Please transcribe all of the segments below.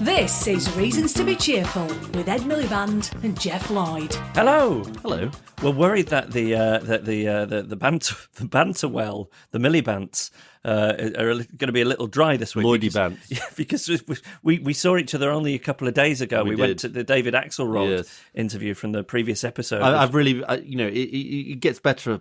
This is Reasons to Be Cheerful with Ed Miliband and Geoff Lloyd. Hello. Hello. We're worried that the banter well, the Millibants, are going to be a little dry this week. Lloydie Bants. Yeah, because we saw each other only a couple of days ago. We went to the David Axelrod interview from the previous episode. I've really, it gets better,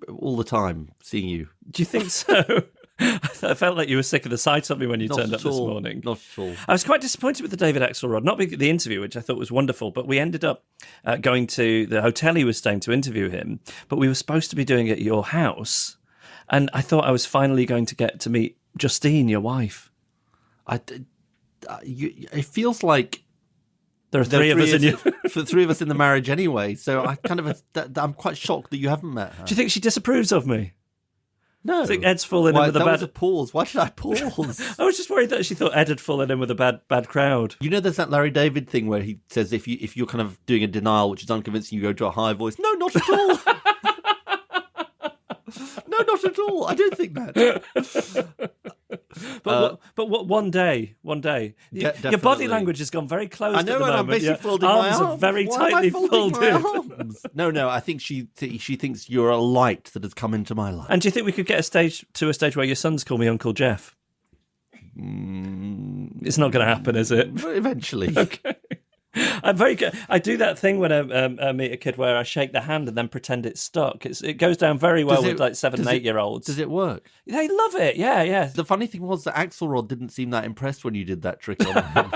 all the time seeing you. Do you think so? I felt like you were sick of the sight of me when you turned up this morning. Not at all. I was quite disappointed with the David Axelrod, not the interview, which I thought was wonderful, but we ended up going to the hotel he was staying to interview him, but we were supposed to be doing it at your house, and I thought I was finally going to get to meet Justine, your wife. It feels like there are three of us in you. For three of us in the marriage anyway, so I'm quite shocked that you haven't met her. Do you think she disapproves of me? No. I think Ed's fallen in with a bad... That was a pause. Why did I pause? I was just worried that she thought Ed had fallen in with a bad crowd. You know, there's that Larry David thing where he says if you're kind of doing a denial which is unconvincing, you go to a high voice. No, not at all. No, not at all. I don't think that. But one day, your body language has gone very close. I know, at the and moment. I'm basically folding arms my arms. Are very Why tightly am I folding folded. My arms? No, I think she thinks you're a light that has come into my life. And do you think we could get to a stage where your sons call me Uncle Geoff? It's not going to happen, is it? Eventually. Okay. I'm very good. I do that thing when I meet a kid where I shake the hand and then pretend it's stuck. It goes down very well with like 7 and 8 year olds. Does it work? They love it. Yeah. The funny thing was that Axelrod didn't seem that impressed when you did that trick on him.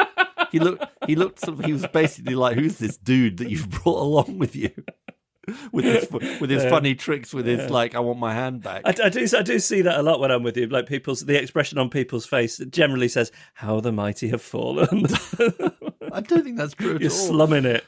He looked. He was basically like, "Who's this dude that you've brought along with you?" With his funny tricks, with his like, "I want my hand back." I do see that a lot when I'm with you. Like the expression on people's face generally says, "How the mighty have fallen." I don't think that's true at all. You're slumming it.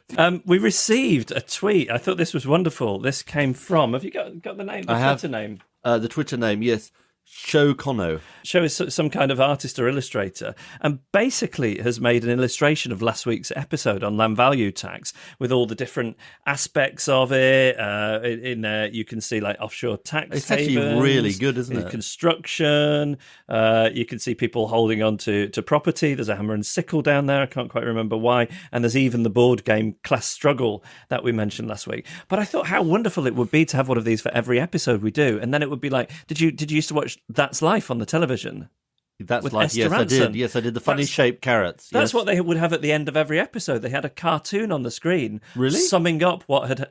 We received a tweet. I thought this was wonderful. This came from. Have you got the name? Twitter name. The Twitter name, yes. Show Cono. Show is some kind of artist or illustrator, and basically has made an illustration of last week's episode on land value tax with all the different aspects of it. In there, you can see like offshore tax It's havens, actually really good, isn't it? Construction. You can see people holding on to property. There's a hammer and sickle down there. I can't quite remember why. And there's even the board game Class Struggle that we mentioned last week. But I thought how wonderful it would be to have one of these for every episode we do, and then it would be like, did you used to watch That's Life on the television? That's Life, yes, I did. Yes, I did. The funny shaped carrots. That's what they would have at the end of every episode. They had a cartoon on the screen, really summing up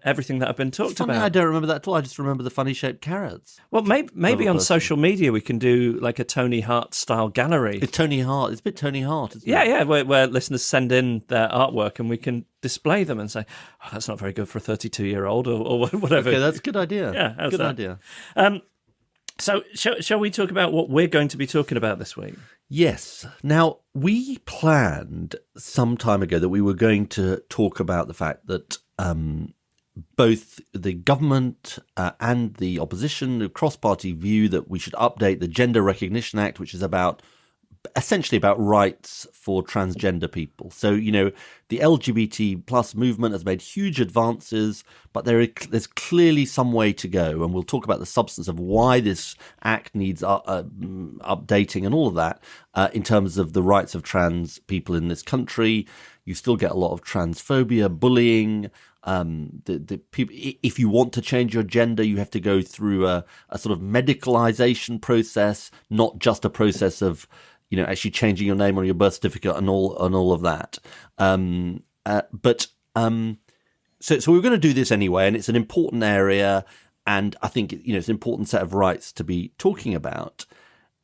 everything that had been talked about. I don't remember that at all. I just remember the funny shaped carrots. Well, maybe on social media we can do like a Tony Hart style gallery. It's Tony Hart. It's a bit Tony Hart, isn't it? Yeah, where listeners send in their artwork and we can display them and say, "Oh, that's not very good for a 32-year-old," or whatever. Okay, that's a good idea. Yeah, good idea. So, shall we talk about what we're going to be talking about this week? Yes. Now, we planned some time ago that we were going to talk about the fact that both the government and the opposition, the cross-party view that we should update the Gender Recognition Act, which is essentially about rights for transgender people. So, the LGBT plus movement has made huge advances, but there's clearly some way to go. And we'll talk about the substance of why this act needs updating and all of that in terms of the rights of trans people in this country. You still get a lot of transphobia, bullying. The people, if you want to change your gender, you have to go through a sort of medicalization process, not just a process of actually changing your name on your birth certificate and all of that. So we're going to do this anyway, and it's an important area, and I think it's an important set of rights to be talking about.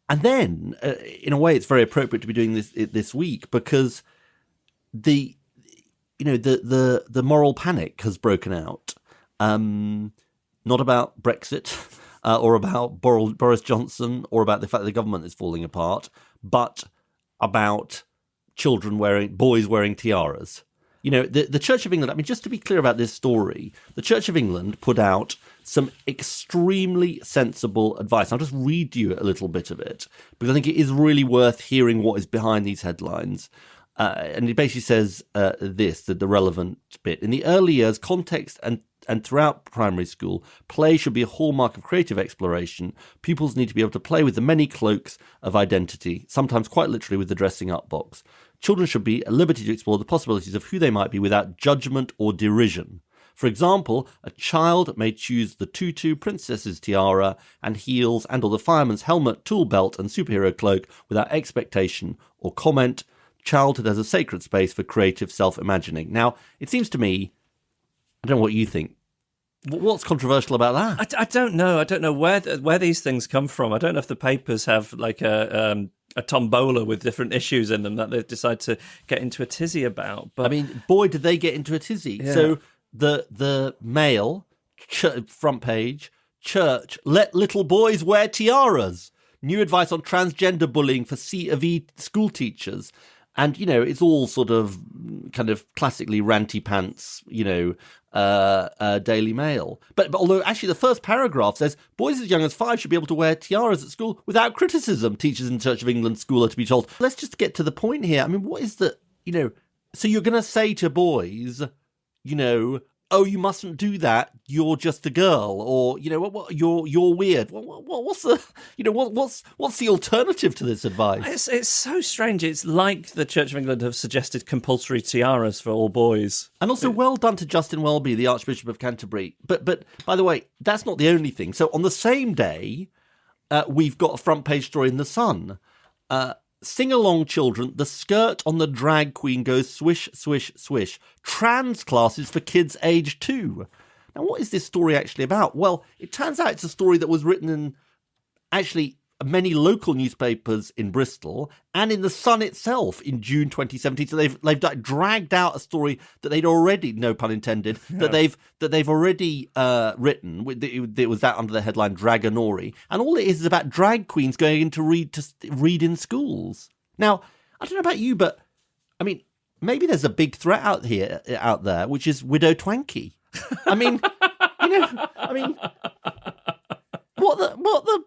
And then, in a way, it's very appropriate to be doing this week because the moral panic has broken out. Not about Brexit or about Boris Johnson or about the fact that the government is falling apart, but about boys wearing tiaras. The Church of England, just to be clear about this story, the Church of England put out some extremely sensible advice. I'll just read you a little bit of it because I think it is really worth hearing what is behind these headlines. And it basically says the relevant bit. In the early years, context and and throughout primary school, play should be a hallmark of creative exploration. Pupils need to be able to play with the many cloaks of identity, sometimes quite literally with the dressing up box. Children should be at liberty to explore the possibilities of who they might be without judgment or derision. For example, a child may choose the tutu, princess's tiara and heels and or the fireman's helmet, tool belt and superhero cloak without expectation or comment. Childhood has a sacred space for creative self-imagining. Now, it seems to me, I don't know what you think, what's controversial about that? I don't know. I don't know where these things come from. I don't know if the papers have like a tombola with different issues in them that they decide to get into a tizzy about. But I mean, boy, did they get into a tizzy. Yeah. So the Mail, front page, church, let little boys wear tiaras. New advice on transgender bullying for C of E school teachers. And, you know, it's all sort of kind of classically ranty pants, you know, Daily Mail. But although actually the first paragraph says, boys as young as 5 should be able to wear tiaras at school without criticism. Teachers in Church of England school are to be told. Let's just get to the point here. I mean, what is the, you know, so you're going to say to boys, you know, oh, you mustn't do that. You're just a girl, or you know, what you're weird. What's the, you know, what's the alternative to this advice? It's so strange. It's like the Church of England have suggested compulsory tiaras for all boys. And also, well done to Justin Welby, the Archbishop of Canterbury. But by the way, that's not the only thing. So on the same day, we've got a front page story in The Sun. Sing along, children. The skirt on the drag queen goes swish, swish, swish. Trans classes for kids aged 2. Now, what is this story actually about? Well, it turns out it's a story that was written in actually many local newspapers in Bristol and in The Sun itself in June 2017. So they've dragged out a story that they'd already, no pun intended, that they've already written. It was that under the headline Dragonori, and all it is about drag queens going in to read in schools. Now, I don't know about you, but I mean, maybe there's a big threat out there, which is Widow Twanky. I mean, you know, I mean, what the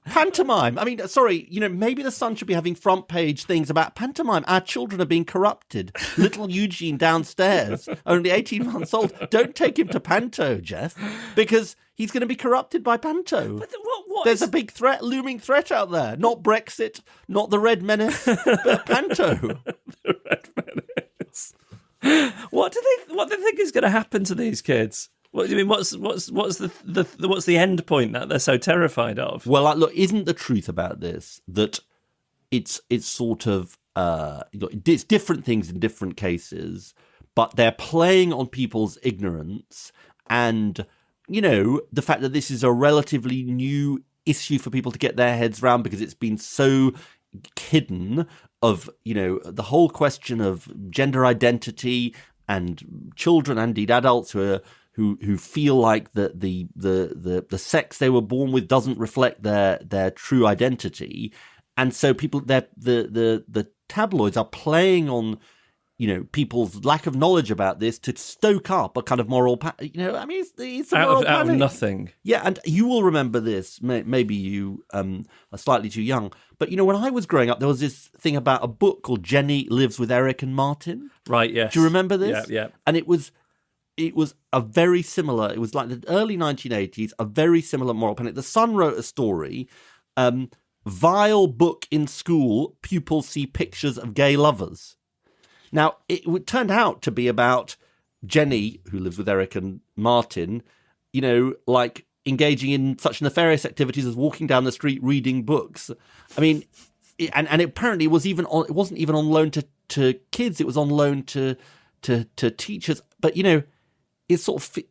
pantomime. I mean, sorry, you know, maybe The Sun should be having front page things about pantomime. Our children are being corrupted. Little Eugene downstairs, only 18 months old. Don't take him to Panto, Geoff, because he's going to be corrupted by Panto. But there's a big looming threat out there. Not Brexit, not the Red Menace, but Panto. The Red Menace. What do they think is going to happen to these kids? What do you mean? What's the end point that they're so terrified of? Well, look, isn't the truth about this that it's sort of it's different things in different cases, but they're playing on people's ignorance and, you know, the fact that this is a relatively new issue for people to get their heads around because it's been so hidden of, you know, the whole question of gender identity and children and indeed adults who feel like the sex they were born with doesn't reflect their true identity, and so the tabloids are playing on, you know, people's lack of knowledge about this to stoke up a kind of moral, you know, I mean, it's a moral out of panic. nothing. Yeah, and you will remember this. Maybe you are slightly too young, but you know, when I was growing up, there was this thing about a book called Jenny Lives with Eric and Martin. Right. Yes. Do you remember this? Yeah. And it was a very similar, it was like the early 1980s, a very similar moral panic. The Sun wrote a story, vile book in school, pupils see pictures of gay lovers. Now, it turned out to be about Jenny, who lives with Eric and Martin, you know, like engaging in such nefarious activities as walking down the street reading books. I mean, and apparently it wasn't even on loan to kids, it was on loan to teachers. But, you know, it's sort of,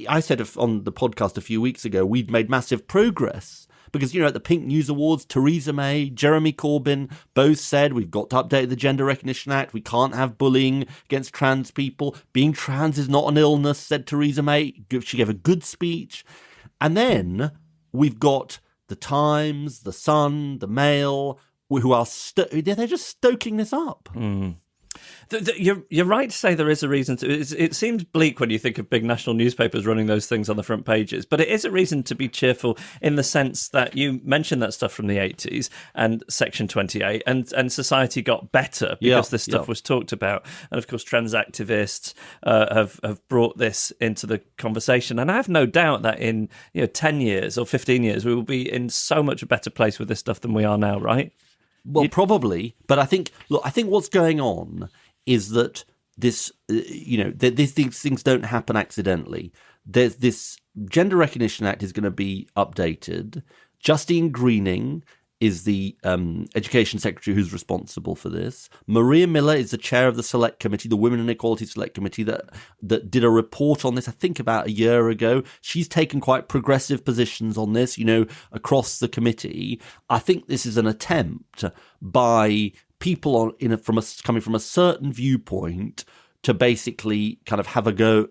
I said on the podcast a few weeks ago, we'd made massive progress because, you know, at the Pink News Awards, Theresa May, Jeremy Corbyn both said we've got to update the Gender Recognition Act. We can't have bullying against trans people. Being trans is not an illness, said Theresa May. She gave a good speech. And then we've got the Times, the Sun, the Mail, who are they're just stoking this up. You're right to say there is a reason to. It seems bleak when you think of big national newspapers running those things on the front pages, but it is a reason to be cheerful in the sense that you mentioned that stuff from the 80s and Section 28, and society got better because this stuff was talked about, and of course trans activists have brought this into the conversation, and I have no doubt that in 10 years or 15 years we will be in so much a better place with this stuff than we are now, right? Well, probably, but I think what's going on is that these things don't happen accidentally. There's this Gender Recognition Act is going to be updated. Justine Greening is the Education Secretary who's responsible for this. Maria Miller is the chair of the Select Committee, the Women and Equality Select Committee that did a report on this, I think about a year ago. She's taken quite progressive positions on this, across the committee. I think this is an attempt by people coming from a certain viewpoint to basically kind of have a go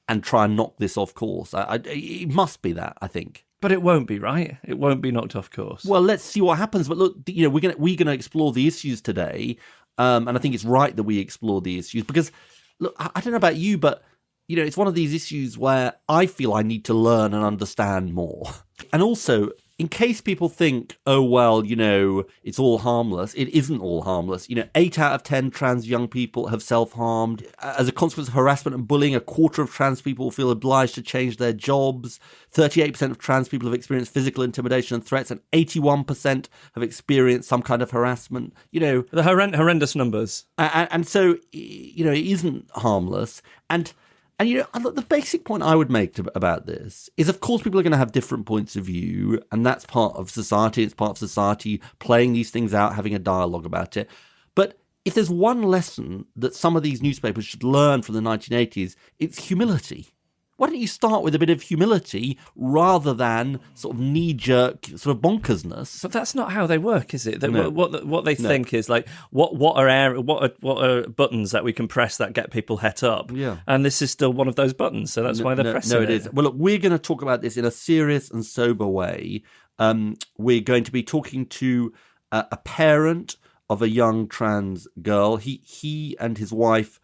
and try and knock this off course. It must be that, I think. But it won't be, right? It won't be knocked off course. Well, let's see what happens. But look, we're gonna explore the issues today, and I think it's right that we explore the issues because, look, I don't know about you, but it's one of these issues where I feel I need to learn and understand more. And also, in case people think, oh, well, it's all harmless, it isn't all harmless. 8 out of 10 trans young people have self-harmed. As a consequence of harassment and bullying, a quarter of trans people feel obliged to change their jobs. 38% of trans people have experienced physical intimidation and threats, and 81% have experienced some kind of harassment. The horrendous numbers. And so, it isn't harmless. And the basic point I would make about this is, of course, people are going to have different points of view, and that's part of society. It's part of society playing these things out, having a dialogue about it. But if there's one lesson that some of these newspapers should learn from the 1980s, it's humility. Why don't you start with a bit of humility rather than sort of knee-jerk sort of bonkersness? But that's not how they work, is it? No. What they think is like, what are buttons that we can press that get people het up? Yeah. And this is still one of those buttons, so that's why they're pressing it. No, it is. Well, look, we're going to talk about this in a serious and sober way. We're going to be talking to a parent of a young trans girl. He and his wife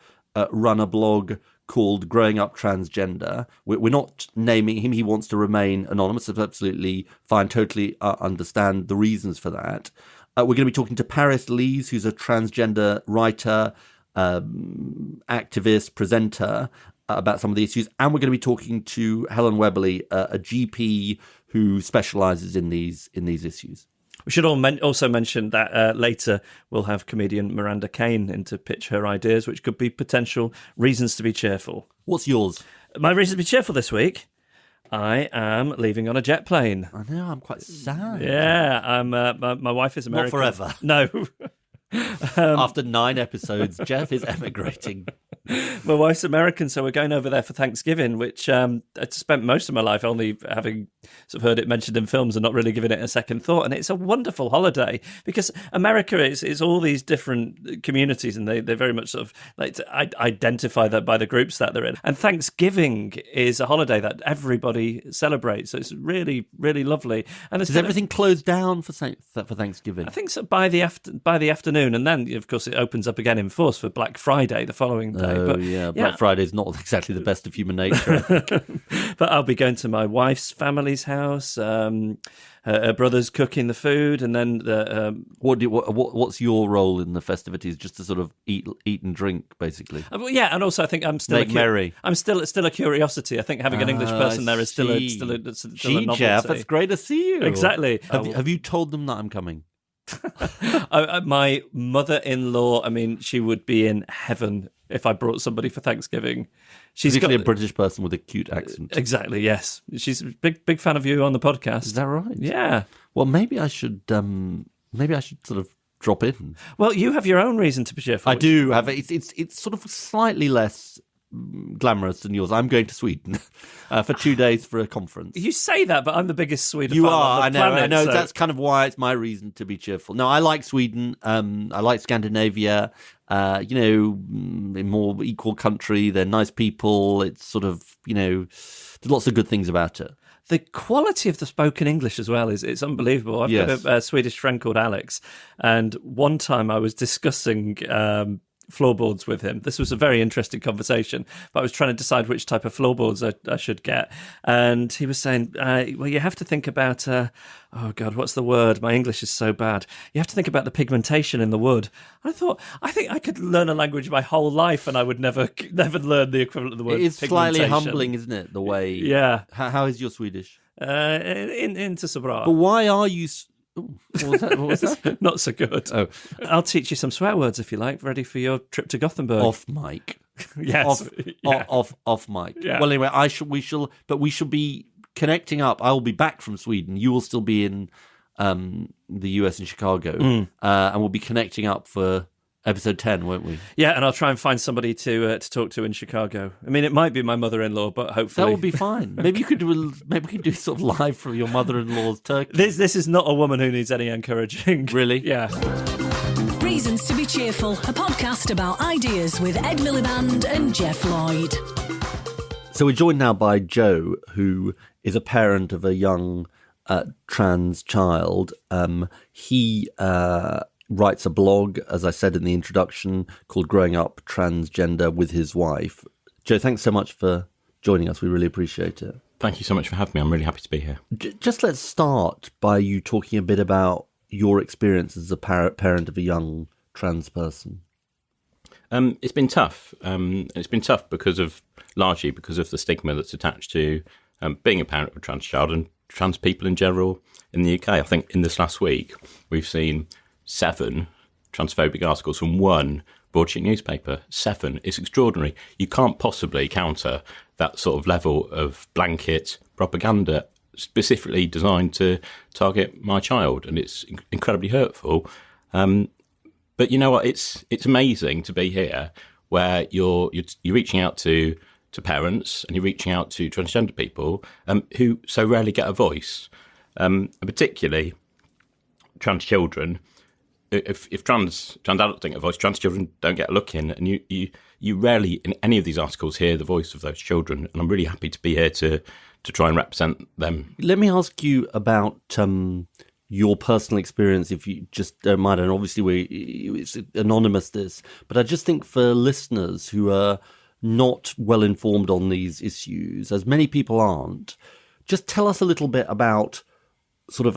run a blog called Growing Up Transgender. We're not naming him. He wants to remain anonymous. It's absolutely fine. Totally understand the reasons for that. We're going to be talking to Paris Lees, who's a transgender writer, activist, presenter, about some of the issues. And we're going to be talking to Helen Webberley, a GP who specialises in these issues. We should also mention that later we'll have comedian Miranda Kane in to pitch her ideas, which could be potential reasons to be cheerful. What's yours? My reason to be cheerful this week, I am leaving on a jet plane. I know, I'm quite sad. Yeah, I'm. My wife is American. Not forever. No. After 9 episodes, Geoff is emigrating. My wife's American, so we're going over there for Thanksgiving, which I spent most of my life only having sort of heard it mentioned in films and not really giving it a second thought. And it's a wonderful holiday because America is all these different communities, and they very much sort of like to identify that by the groups that they're in. And Thanksgiving is a holiday that everybody celebrates, so it's really, really lovely. And is everything closed down for Thanksgiving? I think so by the afternoon, and then of course it opens up again in force for Black Friday the following day. Black Friday is not exactly the best of human nature. But I'll be going to my wife's family's house. Her brother's cooking the food, and then what's your role in the festivities? Just to sort of eat and drink, basically. And also I think I'm still merry. I'm still a curiosity. I think having an English person there is still a novelty. Geoff, it's great to see you. Exactly. Have you told them that I'm coming? My mother-in-law, I mean, she would be in heaven if I brought somebody for Thanksgiving. She's got a British person with a cute accent. Exactly, yes. She's a big fan of you on the podcast. Is that right? Yeah. Well, maybe I should sort of drop in. Well, you have your own reason to be cheerful. I do have it. It's sort of slightly less glamorous than yours. I'm going to Sweden for 2 days for a conference. You say that, but I'm the biggest Sweden fan on the planet. I know. So. That's kind of why it's my reason to be cheerful. No, I like Sweden. I like Scandinavia. A more equal country. They're nice people. It's sort of, there's lots of good things about it. the quality of the spoken English as well it's unbelievable. I've got a Swedish friend called Alex, and one time I was discussing floorboards with him. This was a very interesting conversation, but I was trying to decide which type of floorboards I should get, and he was saying, well, you have to think about oh god, what's the word? My English is so bad. You have to think about the pigmentation in the wood. I thought, I think I could learn a language my whole life and I would never learn the equivalent of the word It's pigmentation. slightly humbling, isn't it, the way... Yeah. How is your Swedish? Inte så bra. But why are you... What was that? Not so good. Oh. I'll teach you some swear words if you like, ready for your trip to Gothenburg. Off mic. Yes. Off mic. Yeah. Well, anyway, we shall be connecting up. I will be back from Sweden. You will still be in the US in Chicago, and we'll be connecting up for episode 10, won't we? Yeah, and I'll try and find somebody to talk to in Chicago. I mean, it might be my mother-in-law, but hopefully that will be fine. Maybe we could do sort of live from your mother-in-law's turkey. This is not a woman who needs any encouraging. Really? Yeah. Reasons to be Cheerful, a podcast about ideas with Ed Miliband and Geoff Lloyd. So we're joined now by Joe, who is a parent of a young trans child. He writes a blog, as I said in the introduction, called Growing Up Transgender with his wife. Joe, thanks so much for joining us. We really appreciate it. Thank you so much for having me. I'm really happy to be here. Just let's start by you talking a bit about your experience as a parent of a young trans person. It's been tough. It's been tough largely because of the stigma that's attached to being a parent of a trans child and trans people in general in the UK. I think in this last week, we've seen 7 transphobic articles from one broadsheet newspaper. 7. It's extraordinary. You can't possibly counter that sort of level of blanket propaganda specifically designed to target my child, and it's incredibly hurtful. But you know what? It's amazing to be here where you're reaching out to parents and you're reaching out to transgender people who so rarely get a voice, and particularly trans children. If trans adults don't get a voice, trans children don't get a look in, and you rarely in any of these articles hear the voice of those children. And I'm really happy to be here to try and represent them. Let me ask you about your personal experience, if you just don't mind. And obviously, it's anonymous, this, but I just think for listeners who are not well informed on these issues, as many people aren't, just tell us a little bit about sort of,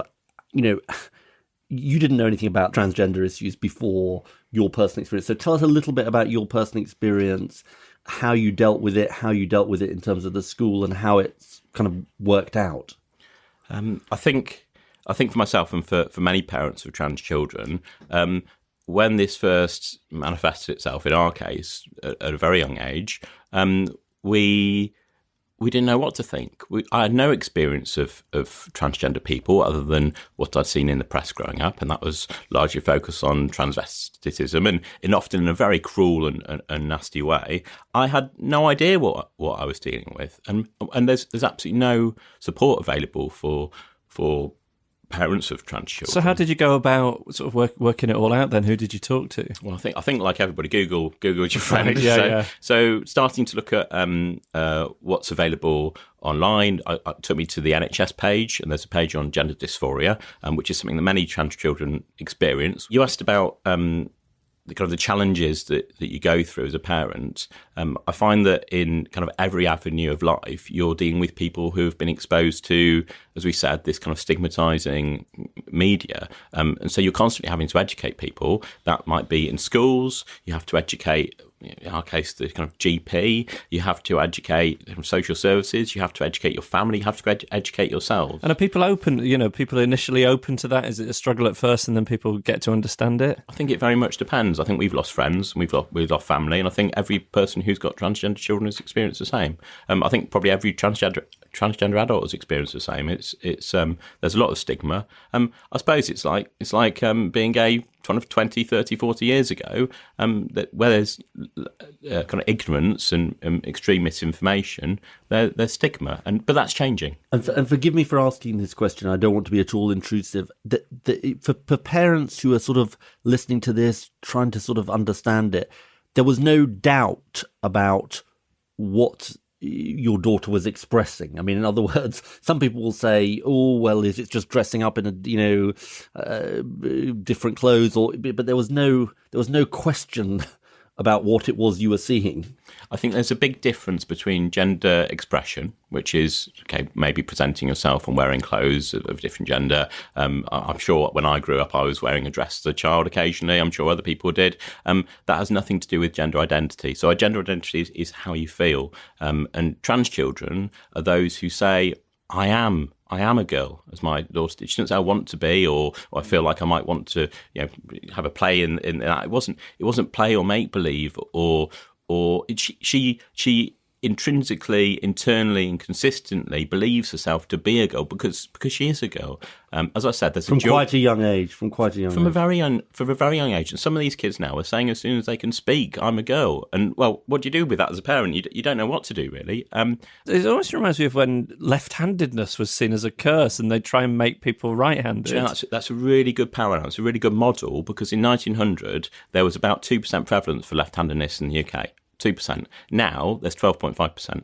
you didn't know anything about transgender issues before your personal experience. So tell us a little bit about your personal experience, how you dealt with it in terms of the school and how it's kind of worked out. I think for myself and for many parents of trans children, when this first manifested itself in our case at a very young age, we didn't know what to think. I had no experience of transgender people other than what I'd seen in the press growing up, and that was largely focused on transvestitism, and often in a very cruel and nasty way. I had no idea what I was dealing with, and there's absolutely no support available for parents of trans children. So how did you go about sort of working it all out then? Who did you talk to? Well, I think like everybody, Google your friend. Yeah. So starting to look at what's available online, it took me to the NHS page, and there's a page on gender dysphoria, which is something that many trans children experience. You asked about the kind of the challenges that you go through as a parent. I find that in kind of every avenue of life, you're dealing with people who have been exposed to, as we said, this kind of stigmatizing media. And so you're constantly having to educate people. That might be in schools. You have to educate, in our case, the kind of GP. You have to educate social services. You have to educate your family. You have to educate yourselves. And are people open, people initially open to that? Is it a struggle at first and then people get to understand it? I think it very much depends. I think we've lost friends, and we've lost family, and I think every person who's got transgender children has experienced the same. I think probably every transgender adult has experienced the same. It's there's a lot of stigma. I suppose it's like being gay 20, 30, 40 years ago, where there's kind of ignorance and extreme misinformation, there's stigma, but that's changing. And forgive me for asking this question. I don't want to be at all intrusive. For parents who are sort of listening to this, trying to sort of understand it, there was no doubt about what your daughter was expressing? I mean, in other words, some people will say, "Oh, well, is it just dressing up in different clothes?" But there was no question about what it was you were seeing. I think there's a big difference between gender expression, which is maybe presenting yourself and wearing clothes of different gender. I'm sure when I grew up, I was wearing a dress as a child occasionally. I'm sure other people did. That has nothing to do with gender identity. So, a gender identity is how you feel. And trans children are those who say, I am a girl, as my daughter did. She didn't say I want to be, or I feel like I might want to, have a play in that. It wasn't play or make believe, or she intrinsically, internally, and consistently believes herself to be a girl because she is a girl. As I said, from quite a young age. From a very young age. And some of these kids now are saying as soon as they can speak, I'm a girl. And well, what do you do with that as a parent? You don't know what to do, really. It almost reminds me of when left-handedness was seen as a curse, and they try and make people right-handed. That's a really good parallel. It's a really good model, because in 1900 there was about 2% prevalence for left-handedness in the UK. 2%. Now there's 12.5%.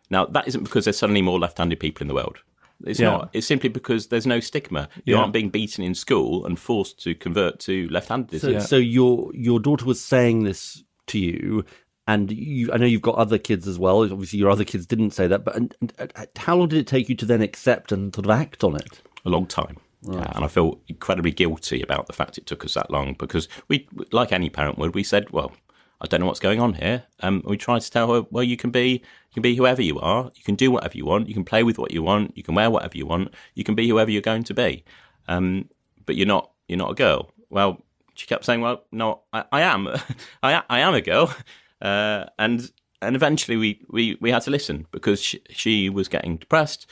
Now that isn't because there's suddenly more left-handed people in the world. It's not. It's simply because there's no stigma. You aren't being beaten in school and forced to convert to left-handedism. So your daughter was saying this to you, and I know you've got other kids as well. Obviously, your other kids didn't say that. But how long did it take you to then accept and sort of act on it? A long time. Right. And I feel incredibly guilty about the fact it took us that long, because we, like any parent would, we said, well, I don't know what's going on here. We tried to tell her, well, you can be whoever you are. You can do whatever you want. You can play with what you want. You can wear whatever you want. You can be whoever you're going to be. But you're not a girl. Well, she kept saying, well, no, I am. I am a girl. And eventually we had to listen, because she was getting depressed.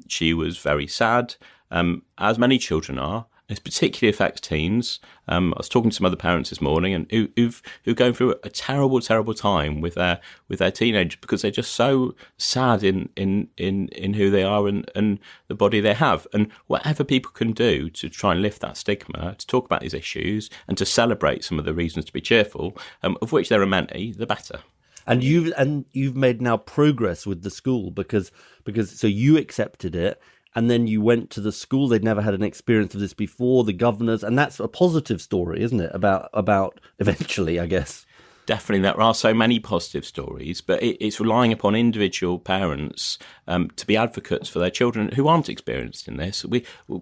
She was very sad, as many children are. It particularly affects teens. I was talking to some other parents this morning, and who going through a terrible, terrible time with their teenagers, because they're just so sad in who they are and the body they have. And whatever people can do to try and lift that stigma, to talk about these issues, and to celebrate some of the reasons to be cheerful, of which there are many, the better. And you've made now progress with the school, because so you accepted it. And then you went to the school. They'd never had an experience of this before, the governors. And that's a positive story, isn't it? About eventually, I guess. Definitely, there are so many positive stories, but it's relying upon individual parents to be advocates for their children who aren't experienced in this.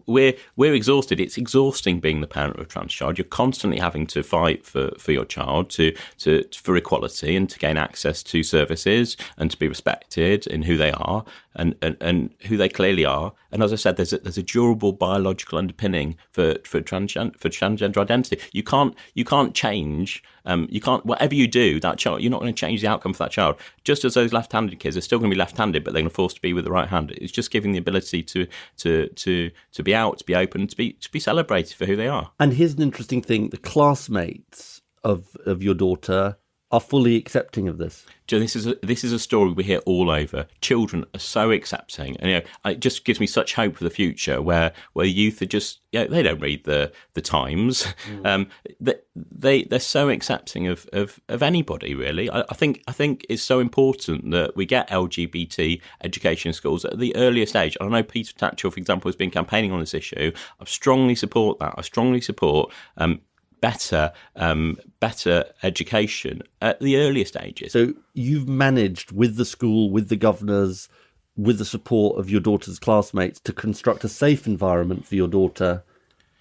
We're exhausted. It's exhausting being the parent of a trans child. You're constantly having to fight for your child for equality and to gain access to services and to be respected in who they are and who they clearly are. And as I said, there's a durable biological underpinning for transgender identity. You can't change. You can't, whatever you do, that child, you're not going to change the outcome for that child. Just as those left-handed kids are still going to be left-handed, but they're going to force to be with the right hand. It's just giving the ability to be out, to be open, to be celebrated for who they are. And here's an interesting thing: the classmates of your daughter are fully accepting of this. Joe, this is a story we hear all over. Children are so accepting, and it just gives me such hope for the future, where youth are just they don't read the Times. They're so accepting of anybody, really. I think it's so important that we get LGBT education in schools at the earliest age. I know Peter Tatchell, for example, has been campaigning on this issue. I strongly support that. I strongly support better education at the earliest ages. So you've managed, with the school, with the governors, with the support of your daughter's classmates, to construct a safe environment for your daughter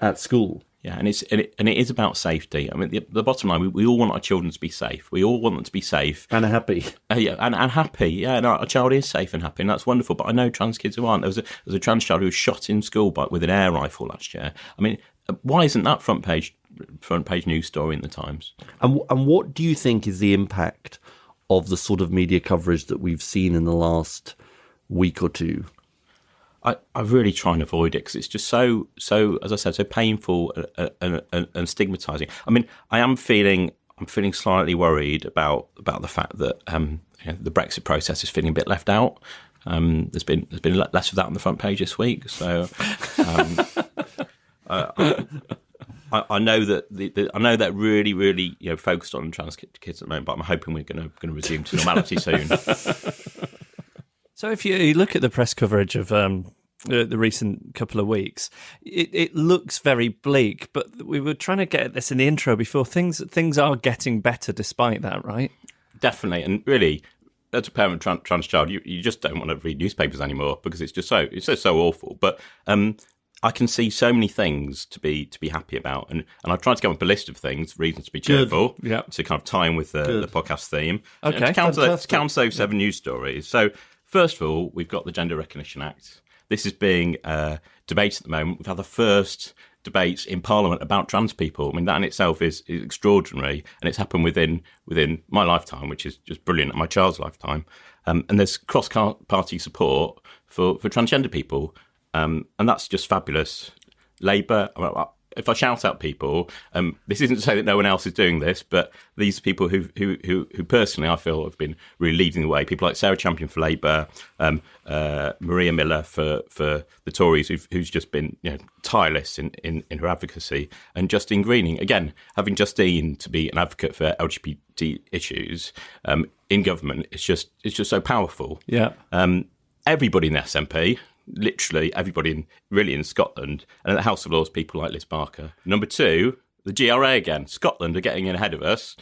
at school. Yeah, and it is about safety. I mean, the bottom line, we all want our children to be safe. We all want them to be safe and happy. And happy. Yeah, and our child is safe and happy, and that's wonderful. But I know trans kids who aren't. There was a trans child who was shot in school with an air rifle last year. I mean, why isn't that front page news story in the Times? And what do you think is the impact of the sort of media coverage that we've seen in the last week or two? I really try and avoid it, because it's just so, as I said, so painful and stigmatising. I mean, I'm feeling slightly worried about the fact that the Brexit process is feeling a bit left out. There's been less of that on the front page this week, so. I know that I know that really focused on trans kids at the moment, but I'm hoping we're going to resume to normality soon. So if you look at the press coverage of the recent couple of weeks, it looks very bleak. But we were trying to get at this in the intro before. Things are getting better despite that, right? Definitely, and really, as a parent of trans child, you just don't want to read newspapers anymore because it's just so awful. But I can see so many things to be happy about, and I've tried to come up with a list of things, reasons to be cheerful, to kind of tie in with the podcast theme. Okay, to count those 7 news stories. So first of all, we've got the Gender Recognition Act. This is being debated at the moment. We've had the first debates in Parliament about trans people. I mean, that in itself is extraordinary, and it's happened within my lifetime, which is just brilliant, and my child's lifetime. And there's cross-party support for transgender people, and that's just fabulous. Labour, if I shout out people, this isn't to say that no one else is doing this, but these people who personally I feel have been really leading the way. People like Sarah Champion for Labour, Maria Miller for the Tories, who's just been tireless in her advocacy, and Justine Greening. Again, having Justine to be an advocate for LGBT issues in government, it's just so powerful. Yeah. Everybody in the SNP. Literally everybody in Scotland, and at the House of Lords, people like Liz Barker. Number 2, the GRA again. Scotland are getting in ahead of us.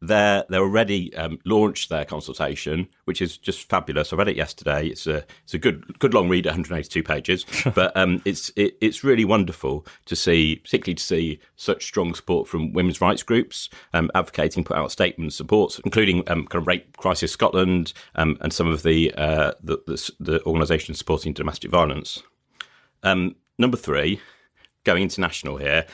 They're already launched their consultation, which is just fabulous. I read it yesterday. It's a good long read, 182 pages, but it's really wonderful to see, particularly to see such strong support from women's rights groups advocating, put out statement supports, including kind of Rape Crisis Scotland and some of the organisations supporting domestic violence. Number 3, going international here.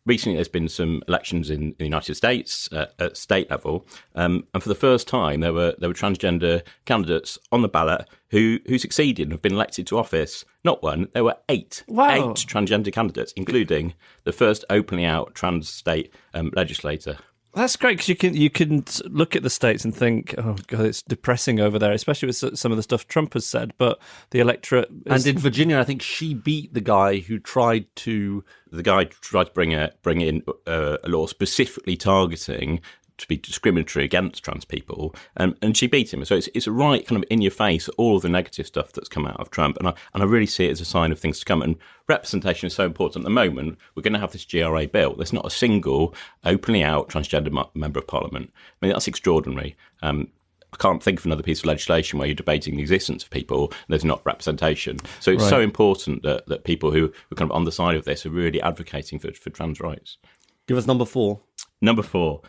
Recently, there's been some elections in the United States at state level, and for the first time, there were transgender candidates on the ballot who succeeded and have been elected to office. Not one, there were 8. Wow. 8 transgender candidates, including the first openly out trans state legislator. That's great because you can look at the states and think, oh God, it's depressing over there, especially with some of the stuff Trump has said. But the electorate and in Virginia, I think she beat the guy who tried to bring in a law specifically targeting to be discriminatory against trans people, and she beat him. So it's a right kind of in your face, all of the negative stuff that's come out of Trump, and I really see it as a sign of things to come. And representation is so important. At the moment, we're going to have this GRA bill. There's not a single openly out transgender member of Parliament. I mean, that's extraordinary. I can't think of another piece of legislation where you're debating the existence of people and there's not representation. So it's so important that people who are kind of on the side of this are really advocating for trans rights. Give us number 4. Number 4.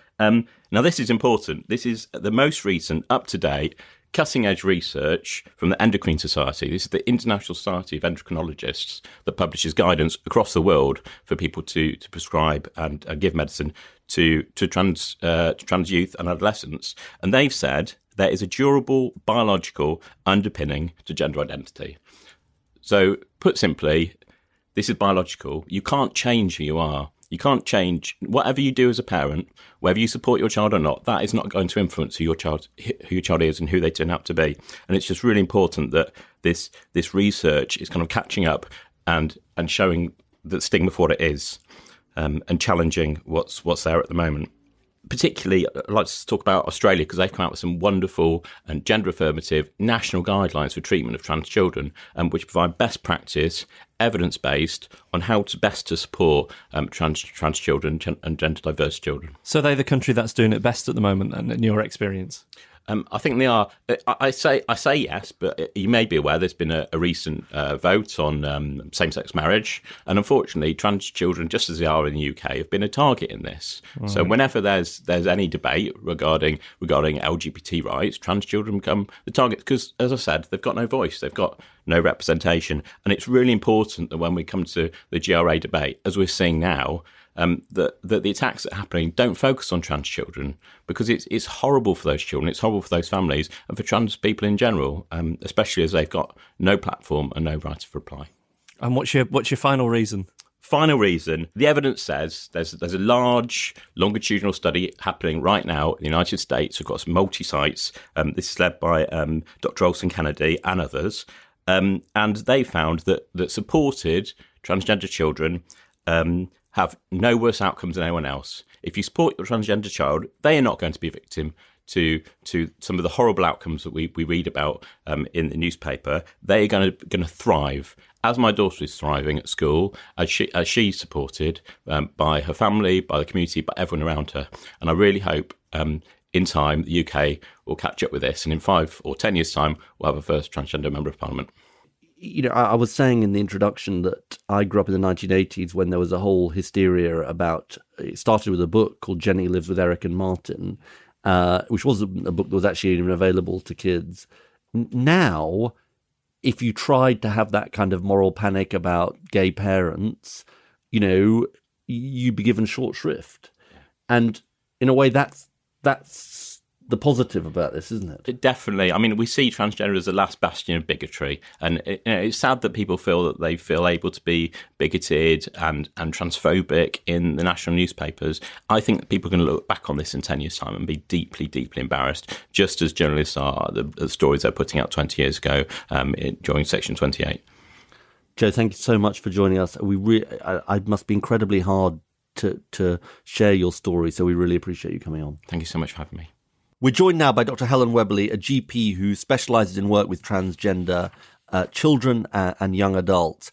Now, this is important. This is the most recent, up-to-date, cutting-edge research from the Endocrine Society. This is the International Society of Endocrinologists that publishes guidance across the world for people to prescribe and give medicine to trans youth and adolescents. And they've said there is a durable biological underpinning to gender identity. So, put simply, this is biological. You can't change who you are. You can't change whatever you do as a parent, whether you support your child or not. That is not going to influence who your child is and who they turn out to be. And it's just really important that this research is kind of catching up and showing the stigma for what it is, and challenging what's there at the moment. Particularly, I'd like to talk about Australia because they've come out with some wonderful and gender-affirmative national guidelines for treatment of trans children, which provide best practice, evidence-based, on how to best to support trans children and gender-diverse children. So they're the country that's doing it best at the moment, then, in your experience? I think they are. I say yes, but you may be aware there's been a recent vote on same-sex marriage, and unfortunately, trans children, just as they are in the UK, have been a target in this. Right. So whenever there's any debate regarding LGBT rights, trans children become the target because, as I said, they've got no voice, they've got no representation, and it's really important that when we come to the GRA debate, as we're seeing now, that the attacks that are happening don't focus on trans children because it's horrible for those children, it's horrible for those families and for trans people in general, especially as they've got no platform and no right of reply. And what's your final reason? Final reason, the evidence says there's a large longitudinal study happening right now in the United States across multi-sites. This is led by Dr. Olson Kennedy and others. And they found that supported transgender children have no worse outcomes than anyone else. If you support your transgender child, they are not going to be a victim to some of the horrible outcomes that we read about in the newspaper. They are going to thrive, as my daughter is thriving at school, as she's supported by her family, by the community, by everyone around her. And I really hope in time the UK will catch up with this, and in 5 or 10 years' time we'll have a first transgender member of parliament. You know, I was saying in the introduction that I grew up in the 1980s when there was a whole hysteria about, it started with a book called Jenny Lives with Eric and Martin, which was a book that was actually even available to kids. Now, if you tried to have that kind of moral panic about gay parents, you know, you'd be given short shrift. And in a way, that's the positive about this, isn't it? Definitely. I mean, we see transgender as the last bastion of bigotry, and it's sad that people feel that they feel able to be bigoted and transphobic in the national newspapers. I think that people are going to look back on this in 10 years' time and be deeply, deeply embarrassed, just as journalists are the stories they're putting out 20 years ago during Section 28. Joe, thank you so much for joining us. I must be incredibly hard to share your story, so we really appreciate you coming on. Thank you so much for having me. We're joined now by Dr Helen Webberley, a GP who specialises in work with transgender children and young adults.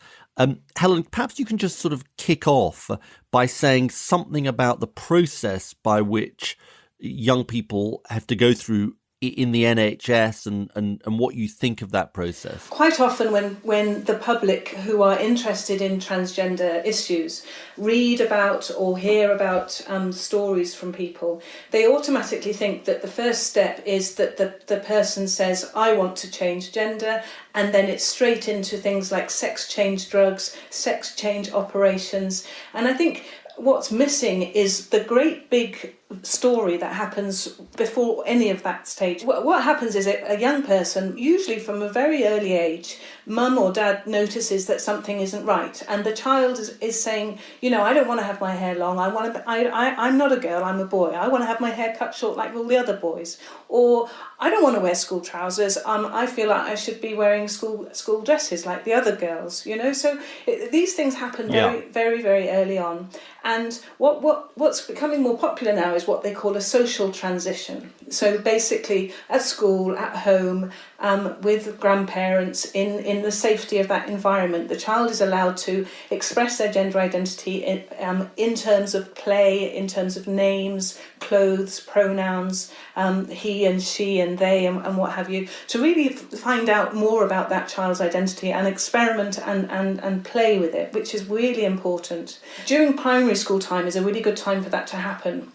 Helen, perhaps you can just sort of kick off by saying something about the process by which young people have to go through in the NHS and what you think of that process. Quite often when the public who are interested in transgender issues read about or hear about stories from people, they automatically think that the first step is that the person says, I want to change gender, and then it's straight into things like sex change drugs, sex change operations. And I think what's missing is the great big story that happens before any of that stage. What happens is a young person, usually from a very early age, mum or dad notices that something isn't right, and the child is saying, you know, I don't want to have my hair long. I'm not a girl. I'm a boy. I want to have my hair cut short like all the other boys. Or I don't want to wear school trousers. I feel like I should be wearing school dresses like the other girls. You know, so these things happen very, very early on. And what's becoming more popular now is what they call a social transition. So basically, at school, at home, with grandparents, in the safety of that environment, the child is allowed to express their gender identity in terms of play, in terms of names, clothes, pronouns, he and she and they and what have you, to really find out more about that child's identity and experiment and play with it, which is really important. During primary school time is a really good time for that to happen.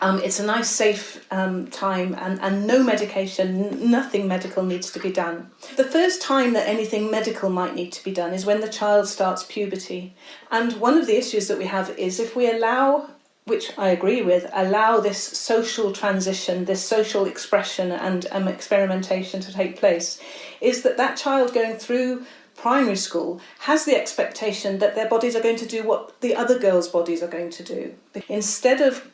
It's a nice, safe time and no medication, nothing medical needs to be done. The first time that anything medical might need to be done is when the child starts puberty. And one of the issues that we have is if we allow, which I agree with, allow this social transition, this social expression and experimentation to take place, is that child going through primary school has the expectation that their bodies are going to do what the other girls' bodies are going to do. Instead of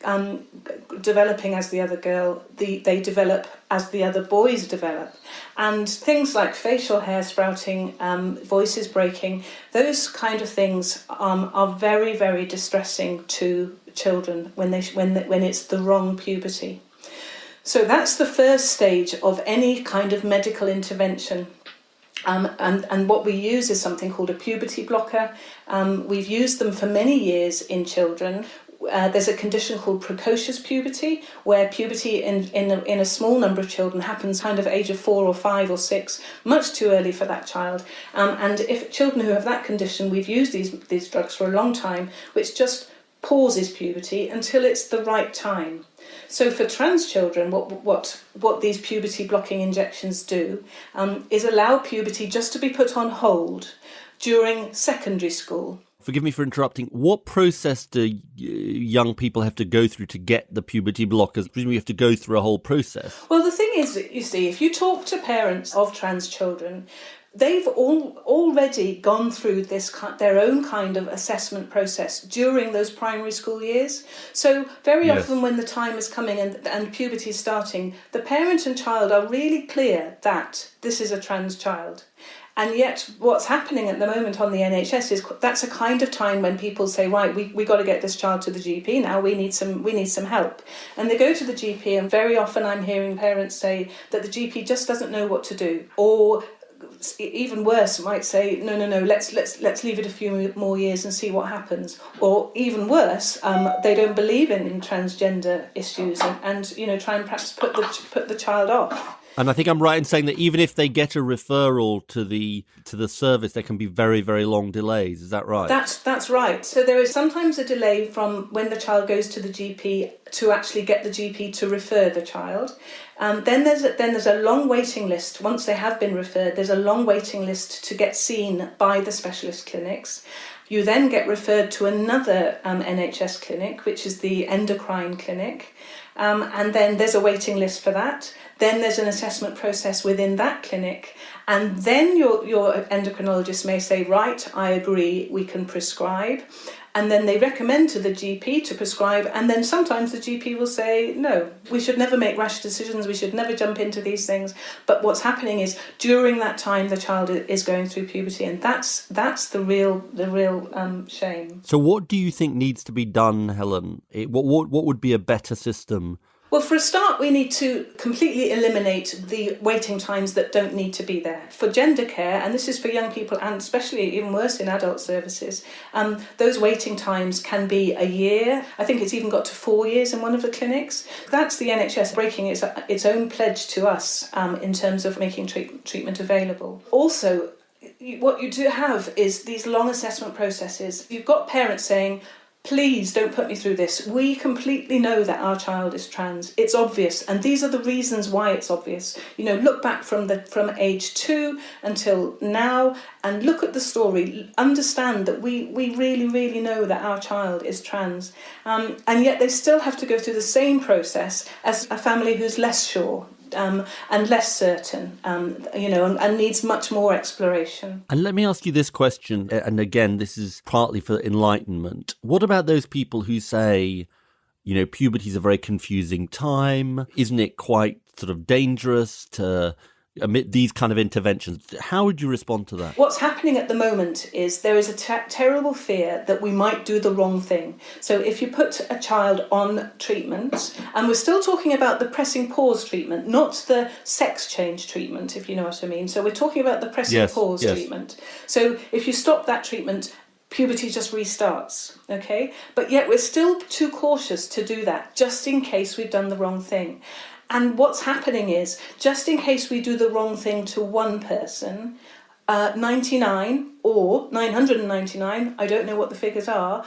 developing as the other girl, they develop as the other boys develop. And things like facial hair sprouting, voices breaking, those kind of things are very, very distressing to children when it's the wrong puberty. So that's the first stage of any kind of medical intervention. And what we use is something called a puberty blocker. We've used them for many years in children. There's a condition called precocious puberty, where puberty in a small number of children happens kind of age of 4 or 5 or 6, much too early for that child. And if children who have that condition, we've used these drugs for a long time, which just pauses puberty until it's the right time. So for trans children, what these puberty blocking injections do is allow puberty just to be put on hold during secondary school. Forgive me for interrupting. What process do young people have to go through to get the puberty blockers? Presumably you have to go through a whole process. Well, the thing is, you see, if you talk to parents of trans children, they've already gone through their own kind of assessment process during those primary school years. So very often when the time is coming and puberty is starting, the parent and child are really clear that this is a trans child. And yet what's happening at the moment on the NHS is that's a kind of time when people say, right, we got to get this child to the GP now, we need some help. And they go to the GP, and very often I'm hearing parents say that the GP just doesn't know what to do, or even worse, might say, no, let's leave it a few more years and see what happens. Or even worse, they don't believe in transgender issues and try and perhaps put the child off. And I think I'm right in saying that even if they get a referral to the service, there can be very, very long delays. Is that right? That's right. So there is sometimes a delay from when the child goes to the GP to actually get the GP to refer the child. Then there's a long waiting list. Once they have been referred, there's a long waiting list to get seen by the specialist clinics. You then get referred to another NHS clinic, which is the endocrine clinic. And then there's a waiting list for that. Then there's an assessment process within that clinic. And then your endocrinologist may say, right, I agree, we can prescribe. And then they recommend to the GP to prescribe. And then sometimes the GP will say, no, we should never make rash decisions. We should never jump into these things. But what's happening is during that time, the child is going through puberty. And that's the real shame. So what do you think needs to be done, Helen? What would be a better system? Well, for a start, we need to completely eliminate the waiting times that don't need to be there. For gender care, and this is for young people and especially even worse in adult services, those waiting times can be a year. I think it's even got to 4 years in one of the clinics. That's the NHS breaking its own pledge to us in terms of making treatment available. Also, what you do have is these long assessment processes. You've got parents saying, please don't put me through this. We completely know that our child is trans. It's obvious. And these are the reasons why it's obvious. Look back from age 2 until now and look at the story. Understand that we really, really know that our child is trans. And yet they still have to go through the same process as a family who's less sure. And less certain, and needs much more exploration. And let me ask you this question, and again, this is partly for enlightenment. What about those people who say, puberty is a very confusing time? Isn't it quite sort of dangerous to amid these kind of interventions? How would you respond to that? What's happening at the moment is there is a terrible fear that we might do the wrong thing. So if you put a child on treatment, and we're still talking about the pressing pause treatment, not the sex change treatment, if you know what I mean. So we're talking about the pressing pause treatment. So if you stop that treatment, puberty just restarts, okay? But yet we're still too cautious to do that, just in case we've done the wrong thing. And what's happening is, just in case we do the wrong thing to one person, 99 or 999, I don't know what the figures are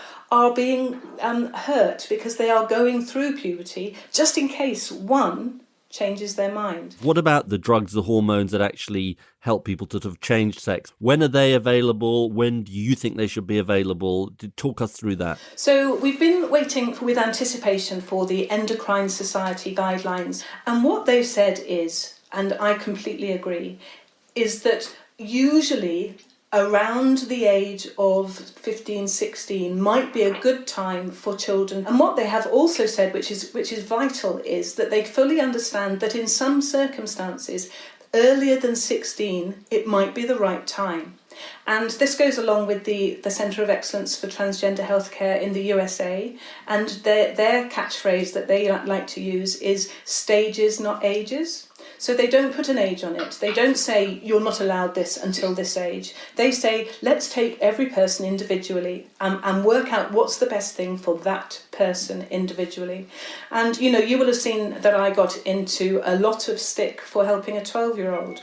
being hurt because they are going through puberty, just in case one changes their mind. What about the drugs, the hormones that actually help people to sort of change sex? When are they available? When do you think they should be available? Talk us through that. So we've been waiting with anticipation for the Endocrine Society guidelines. And what they've said is, and I completely agree, is that usually around the age of 15, 16 might be a good time for children. And what they have also said, which is vital, is that they fully understand that in some circumstances, earlier than 16, it might be the right time. And this goes along with the Centre of Excellence for Transgender Healthcare in the USA. And their catchphrase that they like to use is stages, not ages. So they don't put an age on it. They don't say, you're not allowed this until this age. They say, let's take every person individually and work out what's the best thing for that person individually. And, you will have seen that I got into a lot of stick for helping a 12-year-old.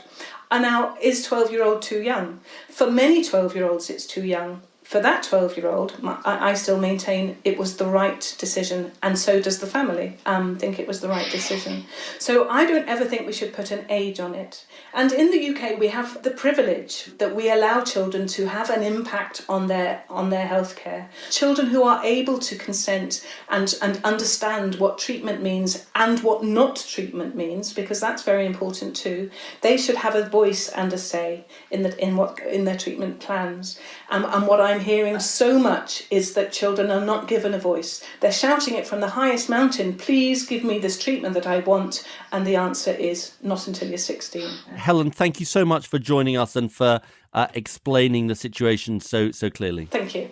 And now, is 12-year-old too young? For many 12-year-olds, it's too young. for that 12-year-old, I still maintain it was the right decision, and so does the family think it was the right decision. So I don't ever think we should put an age on it. And in the UK, we have the privilege that we allow children to have an impact on their healthcare. Children who are able to consent and understand what treatment means and what not treatment means, because that's very important too. They should have a voice and a say in their treatment plans. And what I'm hearing so much is that children are not given a voice. They're shouting it from the highest mountain, please give me this treatment that I want. And the answer is not until you're 16. Helen, thank you so much for joining us and for explaining the situation so clearly. Thank you.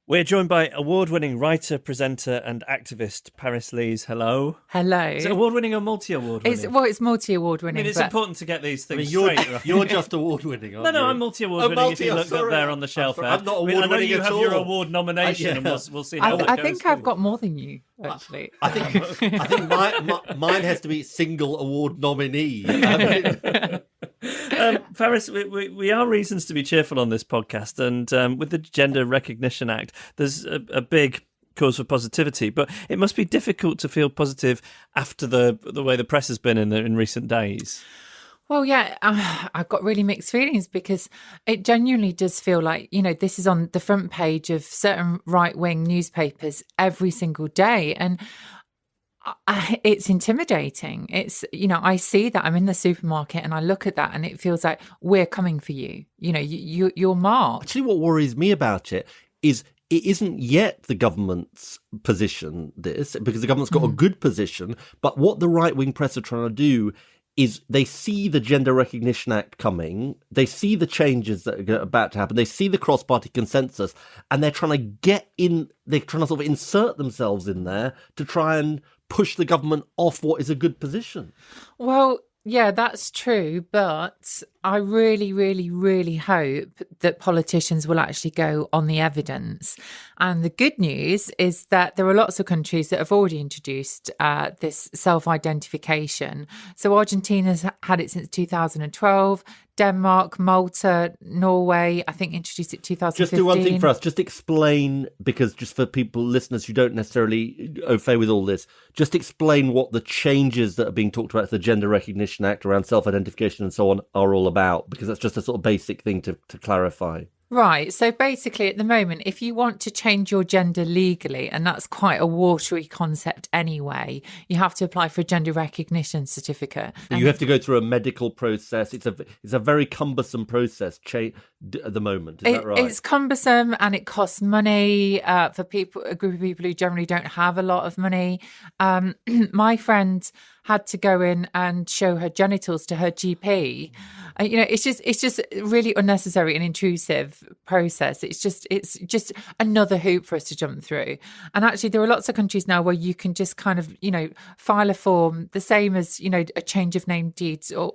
We're joined by award-winning writer, presenter and activist Paris Lees. Hello. Hello. Is it award-winning or multi-award winning? It's multi-award winning. I mean, it's important to get these things you're, straight. Right? You're just award-winning, aren't you? No, I'm multi-award winning if you look up there on the shelf. I'm not I know award-winning you at have all. your award nomination and we'll see how it I goes. think I've got more than you, actually. I think mine has to be single award nominee. Paris, we are reasons to be cheerful on this podcast, and with the Gender Recognition Act, there's a big cause for positivity, but it must be difficult to feel positive after the way the press has been in recent days. Well, yeah, I've got really mixed feelings because it genuinely does feel like, this is on the front page of certain right-wing newspapers every single day. And it's intimidating. It's, I see that I'm in the supermarket and I look at that and it feels like we're coming for you. You're marked. Actually, what worries me about it is it isn't yet the government's position, this, because the government's got a good position. But what the right-wing press are trying to do is they see the Gender Recognition Act coming, they see the changes that are about to happen, they see the cross-party consensus, and they're trying to sort of insert themselves in there to try and push the government off what is a good position. Well, yeah, that's true. But I really, really, really hope that politicians will actually go on the evidence. And the good news is that there are lots of countries that have already introduced this self-identification. So Argentina's had it since 2012. Denmark, Malta, Norway, I think introduced it 2015. Just do one thing for us. Just explain, because just for people, listeners who don't necessarily au fait with all this, just explain what the changes that are being talked about, the Gender Recognition Act around self-identification and so on, are all about, because that's just a sort of basic thing to clarify. Right. So basically, at the moment, if you want to change your gender legally, and that's quite a watery concept anyway, you have to apply for a gender recognition certificate. And you have to go through a medical process. It's a very cumbersome process at the moment. Is that right? It's cumbersome and it costs money for a group of people who generally don't have a lot of money. My friend had to go in and show her genitals to her GP. It's just really unnecessary and intrusive process. It's just another hoop for us to jump through. And actually, there are lots of countries now where you can just kind of, file a form the same as, a change of name deeds. Or,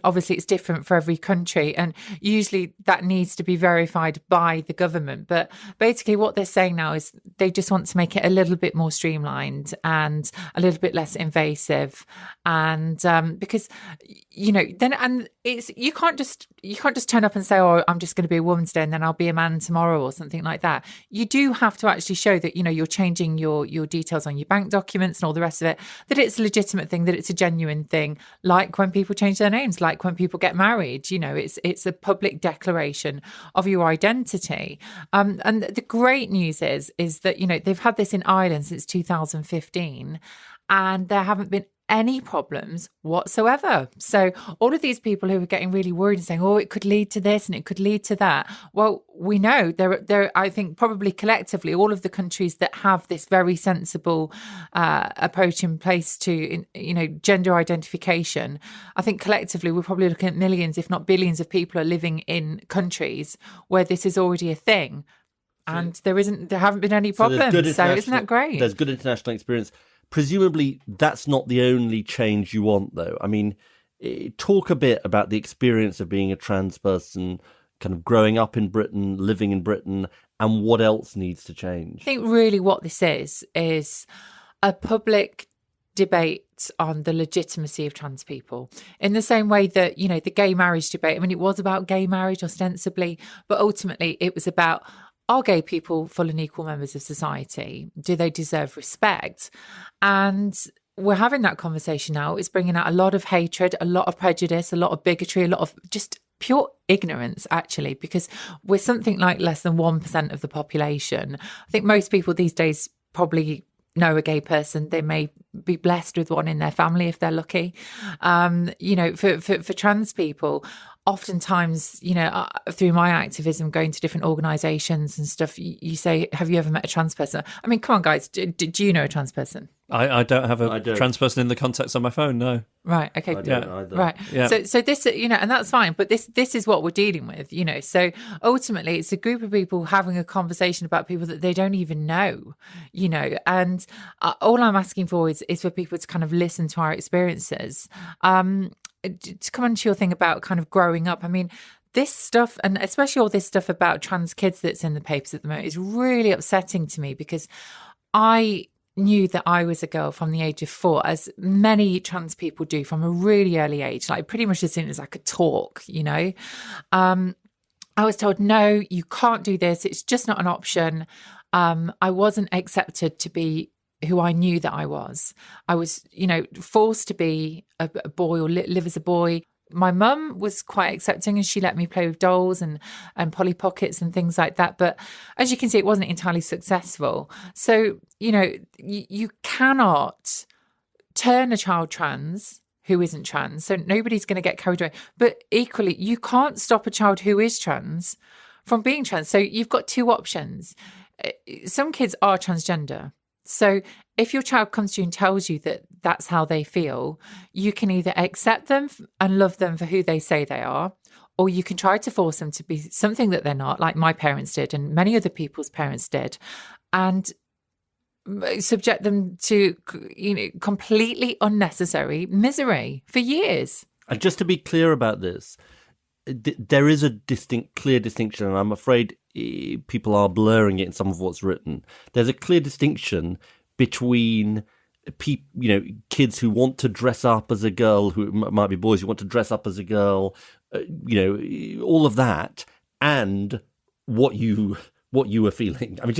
obviously it's different for every country. And usually that needs to be verified by the government. But basically what they're saying now is they just want to make it a little bit more streamlined and a little bit less invasive. And because you can't just turn up and say, oh, I'm just going to be a woman today and then I'll be a man tomorrow or something like that. You do have to actually show that you're changing your details on your bank documents and all the rest of it, that it's a legitimate thing, that it's a genuine thing, like when people change their names, like when people get married. It's a public declaration of your identity. And the great news is that they've had this in Ireland since 2015 and there haven't been any problems whatsoever. So all of these people who are getting really worried and saying, oh, it could lead to this and it could lead to that. Well, we know there I think probably collectively all of the countries that have this very sensible approach in place to, gender identification, I think collectively we're probably looking at millions, if not billions of people are living in countries where this is already a thing. And there haven't been any problems. So isn't that great? There's good international experience. Presumably, that's not the only change you want, though. Talk a bit about the experience of being a trans person, kind of growing up in Britain, living in Britain, and what else needs to change. I think really what this is a public debate on the legitimacy of trans people, in the same way that, the gay marriage debate, it was about gay marriage ostensibly, but ultimately it was about, are gay people full and equal members of society? Do they deserve respect? And we're having that conversation now. It's bringing out a lot of hatred, a lot of prejudice, a lot of bigotry, a lot of just pure ignorance, actually, because we're something like less than 1% of the population. I think most people these days probably know a gay person. They may be blessed with one in their family if they're lucky. For trans people, oftentimes, through my activism, going to different organisations and stuff, you say, have you ever met a trans person? I mean, come on, guys, do you know a trans person? I don't have a trans person in the contacts on my phone, no. Right, okay. I don't either. Right. Yeah. So this, and that's fine, but this is what we're dealing with, So ultimately it's a group of people having a conversation about people that they don't even know, and all I'm asking for is for people to kind of listen to our experiences. To come on to your thing about kind of growing up, I mean, this stuff, and especially all this stuff about trans kids that's in the papers at the moment, is really upsetting to me, because I knew that I was a girl from the age of 4, as many trans people do from a really early age, like pretty much as soon as I could talk, I was told, no, you can't do this. It's just not an option. I wasn't accepted to be who I knew that I was. I was, forced to be a boy or live as a boy. My mum was quite accepting, and she let me play with dolls and Polly Pockets and things like that. But as you can see, it wasn't entirely successful. So, you cannot turn a child trans who isn't trans. So nobody's going to get carried away. But equally, you can't stop a child who is trans from being trans. So you've got two options. Some kids are transgender. So if your child comes to you and tells you that that's how they feel, you can either accept them and love them for who they say they are, or you can try to force them to be something that they're not, like my parents did and many other people's parents did, and subject them to completely unnecessary misery for years. And just to be clear about this, there is a clear distinction, and I'm afraid people are blurring it in some of what's written. There's a clear distinction between kids who want to dress up as a girl, who might be boys who want to dress up as a girl, all of that, and what you were feeling. I mean,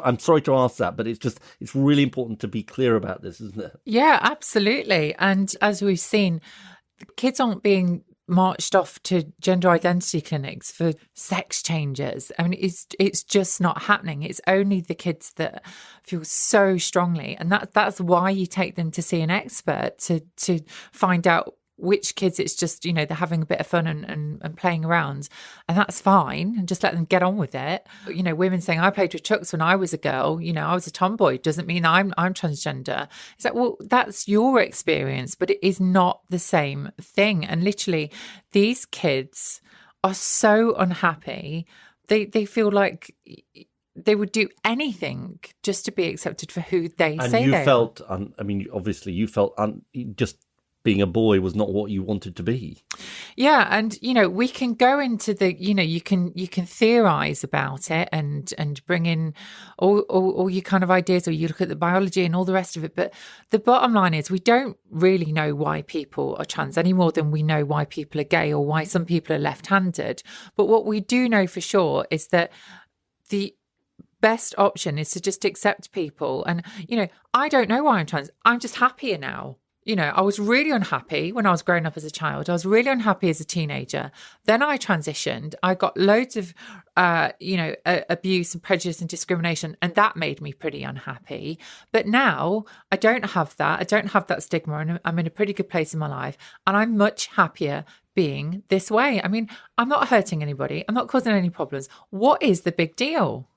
I'm sorry to ask that, but it's really important to be clear about this, isn't it? Yeah, absolutely. And as we've seen, kids aren't being marched off to gender identity clinics for sex changes. I mean, it's just not happening. It's only the kids that feel so strongly, and that's why you take them to see an expert to find out which kids it's just, they're having a bit of fun and playing around, and that's fine, and just let them get on with it. Women saying, I played with trucks when I was a girl, I was a tomboy, doesn't mean I'm transgender. It's like, well, that's your experience, but it is not the same thing. And literally, these kids are so unhappy. They feel like they would do anything just to be accepted for who they say they are. And you felt, obviously you felt just being a boy was not what you wanted to be. Yeah, and we can go into the you can theorize about it and bring in all your kind of ideas, or you look at the biology and all the rest of it, but the bottom line is we don't really know why people are trans any more than we know why people are gay or why some people are left-handed. But what we do know for sure is that the best option is to just accept people. And I don't know why I'm trans. I'm just happier now. I was really unhappy when I was growing up as a child. I was really unhappy as a teenager. Then I transitioned. I got loads of, abuse and prejudice and discrimination, and that made me pretty unhappy. But now I don't have that. I don't have that stigma, and I'm in a pretty good place in my life, and I'm much happier being this way. I mean, I'm not hurting anybody. I'm not causing any problems. What is the big deal?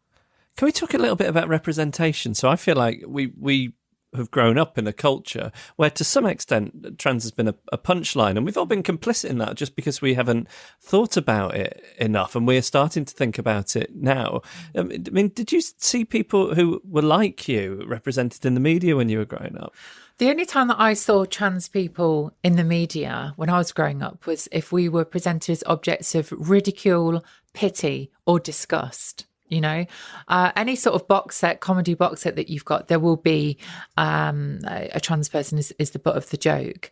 Can we talk a little bit about representation? So I feel like we have grown up in a culture where to some extent trans has been a punchline, and we've all been complicit in that just because we haven't thought about it enough, and we're starting to think about it now. I mean, did you see people who were like you represented in the media when you were growing up? The only time that I saw trans people in the media when I was growing up was if we were presented as objects of ridicule, pity, or disgust. Any sort of comedy box set that you've got, there will be a trans person is the butt of the joke.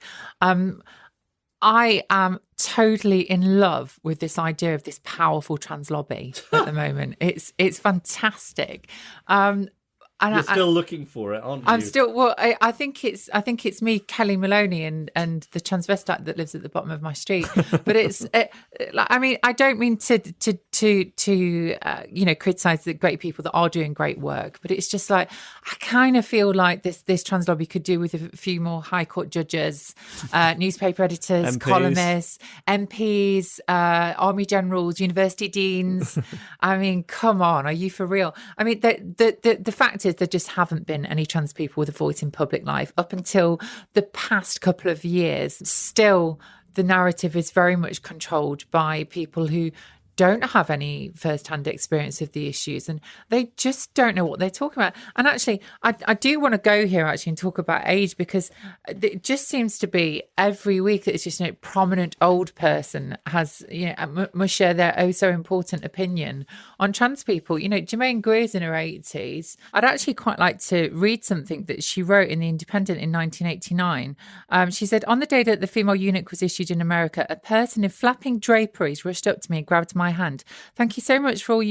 I am totally in love with this idea of this powerful trans lobby at the moment. It's fantastic. And you're still looking for it, aren't you? I'm still. Well, I think it's me, Kelly Maloney, and the transvestite that lives at the bottom of my street. But it's. I mean, I don't mean to criticize the great people that are doing great work, but it's just like I kind of feel like this trans lobby could do with a few more high court judges, newspaper editors, columnists, MPs, army generals, university deans. I mean, come on, are you for real? I mean, the fact is, there just haven't been any trans people with a voice in public life up until the past couple of years. Still, the narrative is very much controlled by people who don't have any first-hand experience of the issues, and they just don't know what they're talking about. And actually, I do want to go here actually and talk about age, because it just seems to be every week that it's just a prominent old person has, must share their oh so important opinion on trans people. Germaine Greer's in her 80s. I'd actually quite like to read something that she wrote in The Independent in 1989. She said, "On the day that the female eunuch was issued in America, a person in flapping draperies rushed up to me and grabbed my hand. Thank you so much for all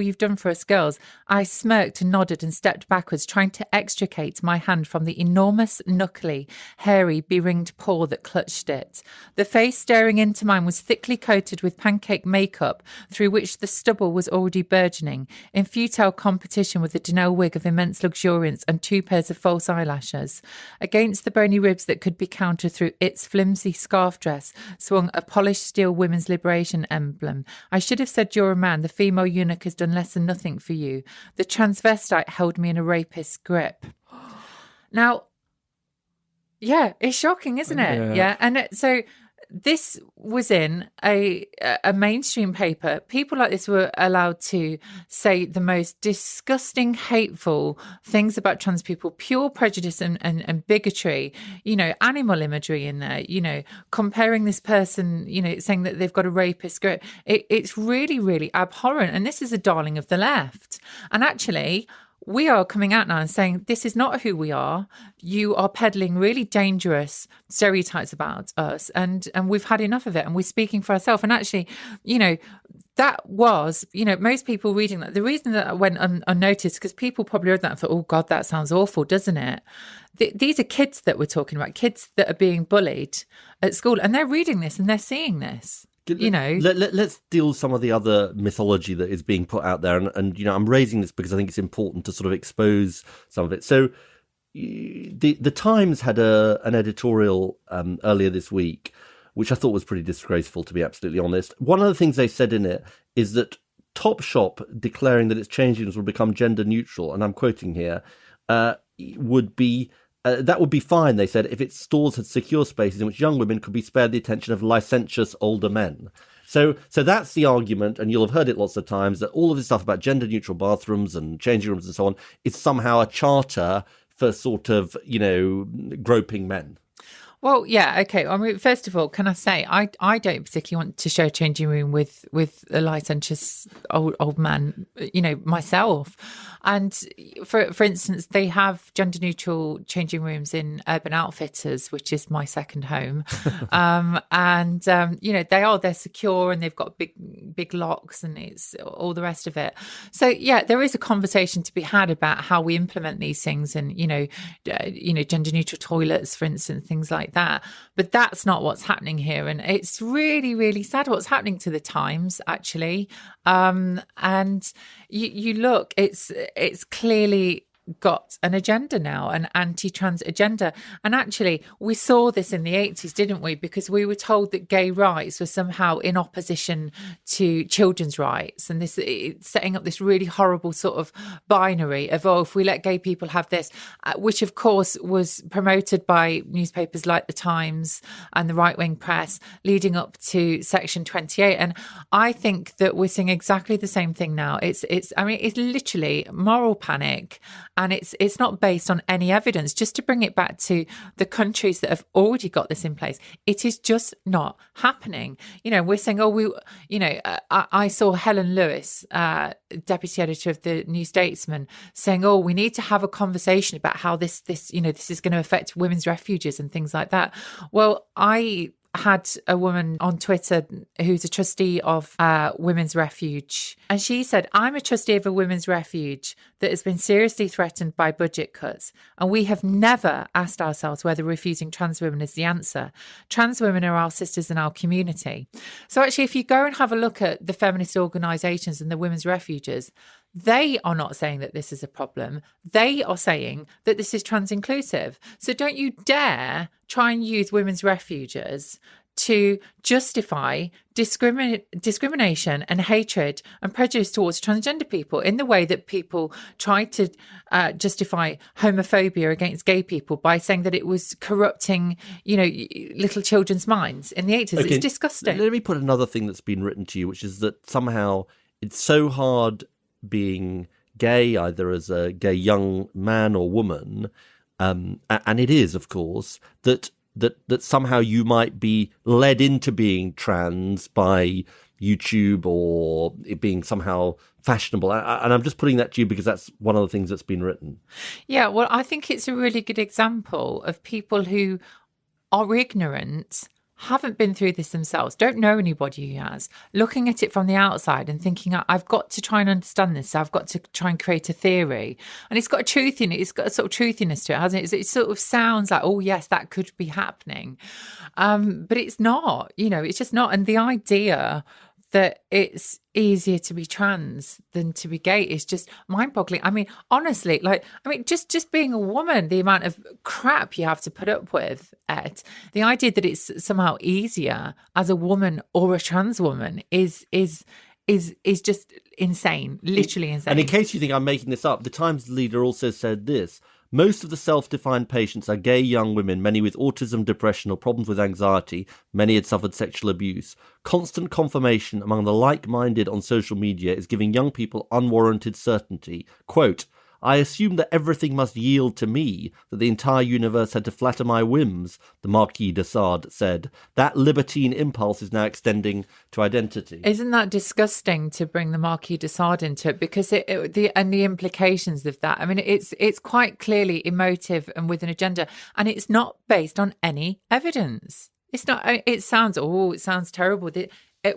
you've done for us girls. I smirked and nodded and stepped backwards, trying to extricate my hand from the enormous, knuckly, hairy, beringed paw that clutched it. The face staring into mine was thickly coated with pancake makeup, through which the stubble was already burgeoning, in futile competition with a Denell wig of immense luxuriance and 2 pairs of false eyelashes. Against the bony ribs that could be counted through its flimsy scarf dress swung a polished steel women's liberation emblem. I should have said you're a man. The female eunuch has done less than nothing for you. The transvestite held me in a rapist's grip." Now, yeah, it's shocking, isn't it? Yeah. And so this was in a mainstream paper. People like this were allowed to say the most disgusting, hateful things about trans people, pure prejudice and bigotry, animal imagery in there, comparing this person, saying that they've got a rapist grip. It's really, really abhorrent. And this is a darling of the left. And actually, we are coming out now and saying this is not who we are. You are peddling really dangerous stereotypes about us, and we've had enough of it, and we're speaking for ourselves. And actually, that was, most people reading that, the reason that went unnoticed, because people probably read that and thought, oh God, that sounds awful, doesn't it? These are kids that we're talking about, kids that are being bullied at school, and they're reading this and they're seeing this. Let's deal with some of the other mythology that is being put out there, and I'm raising this because I think it's important to sort of expose some of it. So the Times had an editorial earlier this week, which I thought was pretty disgraceful, to be absolutely honest. One of the things they said in it is that Topshop declaring that its changing rooms will become gender neutral, and I'm quoting here, would be that would be fine, they said, if its stores had secure spaces in which young women could be spared the attention of licentious older men. So that's the argument, and you'll have heard it lots of times, that all of this stuff about gender-neutral bathrooms and changing rooms and so on is somehow a charter for sort of, groping men. Well, yeah, okay. I mean, first of all, can I say I don't particularly want to share a changing room with a licentious old man, myself. And for instance, they have gender neutral changing rooms in Urban Outfitters, which is my second home. They're secure and they've got big locks and it's all the rest of it. So yeah, there is a conversation to be had about how we implement these things, and gender neutral toilets, for instance, things like that. But that's not what's happening here, and it's really, really sad what's happening to the Times, actually. And you look, it's clearly got an agenda now, an anti-trans agenda. And actually, we saw this in the 80s, didn't we? Because we were told that gay rights were somehow in opposition to children's rights. And this setting up this really horrible sort of binary of, if we let gay people have this, which of course was promoted by newspapers like The Times and the right-wing press leading up to Section 28. And I think that we're seeing exactly the same thing now. It's literally moral panic. And it's not based on any evidence. Just to bring it back to the countries that have already got this in place, it is just not happening. We're saying, I saw Helen Lewis, deputy editor of the New Statesman, saying, we need to have a conversation about how this is going to affect women's refuges and things like that. Well, I had a woman on Twitter who's a trustee of Women's Refuge. And she said, I'm a trustee of a women's refuge that has been seriously threatened by budget cuts. And we have never asked ourselves whether refusing trans women is the answer. Trans women are our sisters in our community. So actually, if you go and have a look at the feminist organisations and the women's refuges, they are not saying that this is a problem. They are saying that this is trans inclusive. So don't you dare try and use women's refuges to justify discrimination and hatred and prejudice towards transgender people in the way that people tried to justify homophobia against gay people by saying that it was corrupting, little children's minds in the 80s. Okay. It's disgusting. Let me put another thing that's been written to you, which is that somehow it's so hard being gay, either as a gay young man or woman, and it is, of course, that somehow you might be led into being trans by YouTube or it being somehow fashionable. And I'm just putting that to you because that's one of the things that's been written. Yeah, well, I think it's a really good example of people who are ignorant, haven't been through this themselves, don't know anybody who has, looking at it from the outside and thinking, I've got to try and understand this. I've got to try and create a theory. And it's got a truth in it. It's got a sort of truthiness to it, hasn't it? It sort of sounds like, oh, yes, that could be happening. But it's not, it's just not. And the idea that it's easier to be trans than to be gay is just mind-boggling. I mean, honestly, just being a woman, the amount of crap you have to put up with, Ed, the idea that it's somehow easier as a woman or a trans woman is just insane, literally insane. And in case you think I'm making this up, the Times leader also said this: most of the self-defined patients are gay young women, many with autism, depression, or problems with anxiety. Many had suffered sexual abuse. Constant confirmation among the like-minded on social media is giving young people unwarranted certainty. Quote, I assumed that everything must yield to me, that the entire universe had to flatter my whims, the Marquis de Sade said. That libertine impulse is now extending to identity. Isn't that disgusting to bring the Marquis de Sade into it? Because the implications of that, I mean, it's quite clearly emotive and with an agenda, and it's not based on any evidence. It's not. It sounds terrible.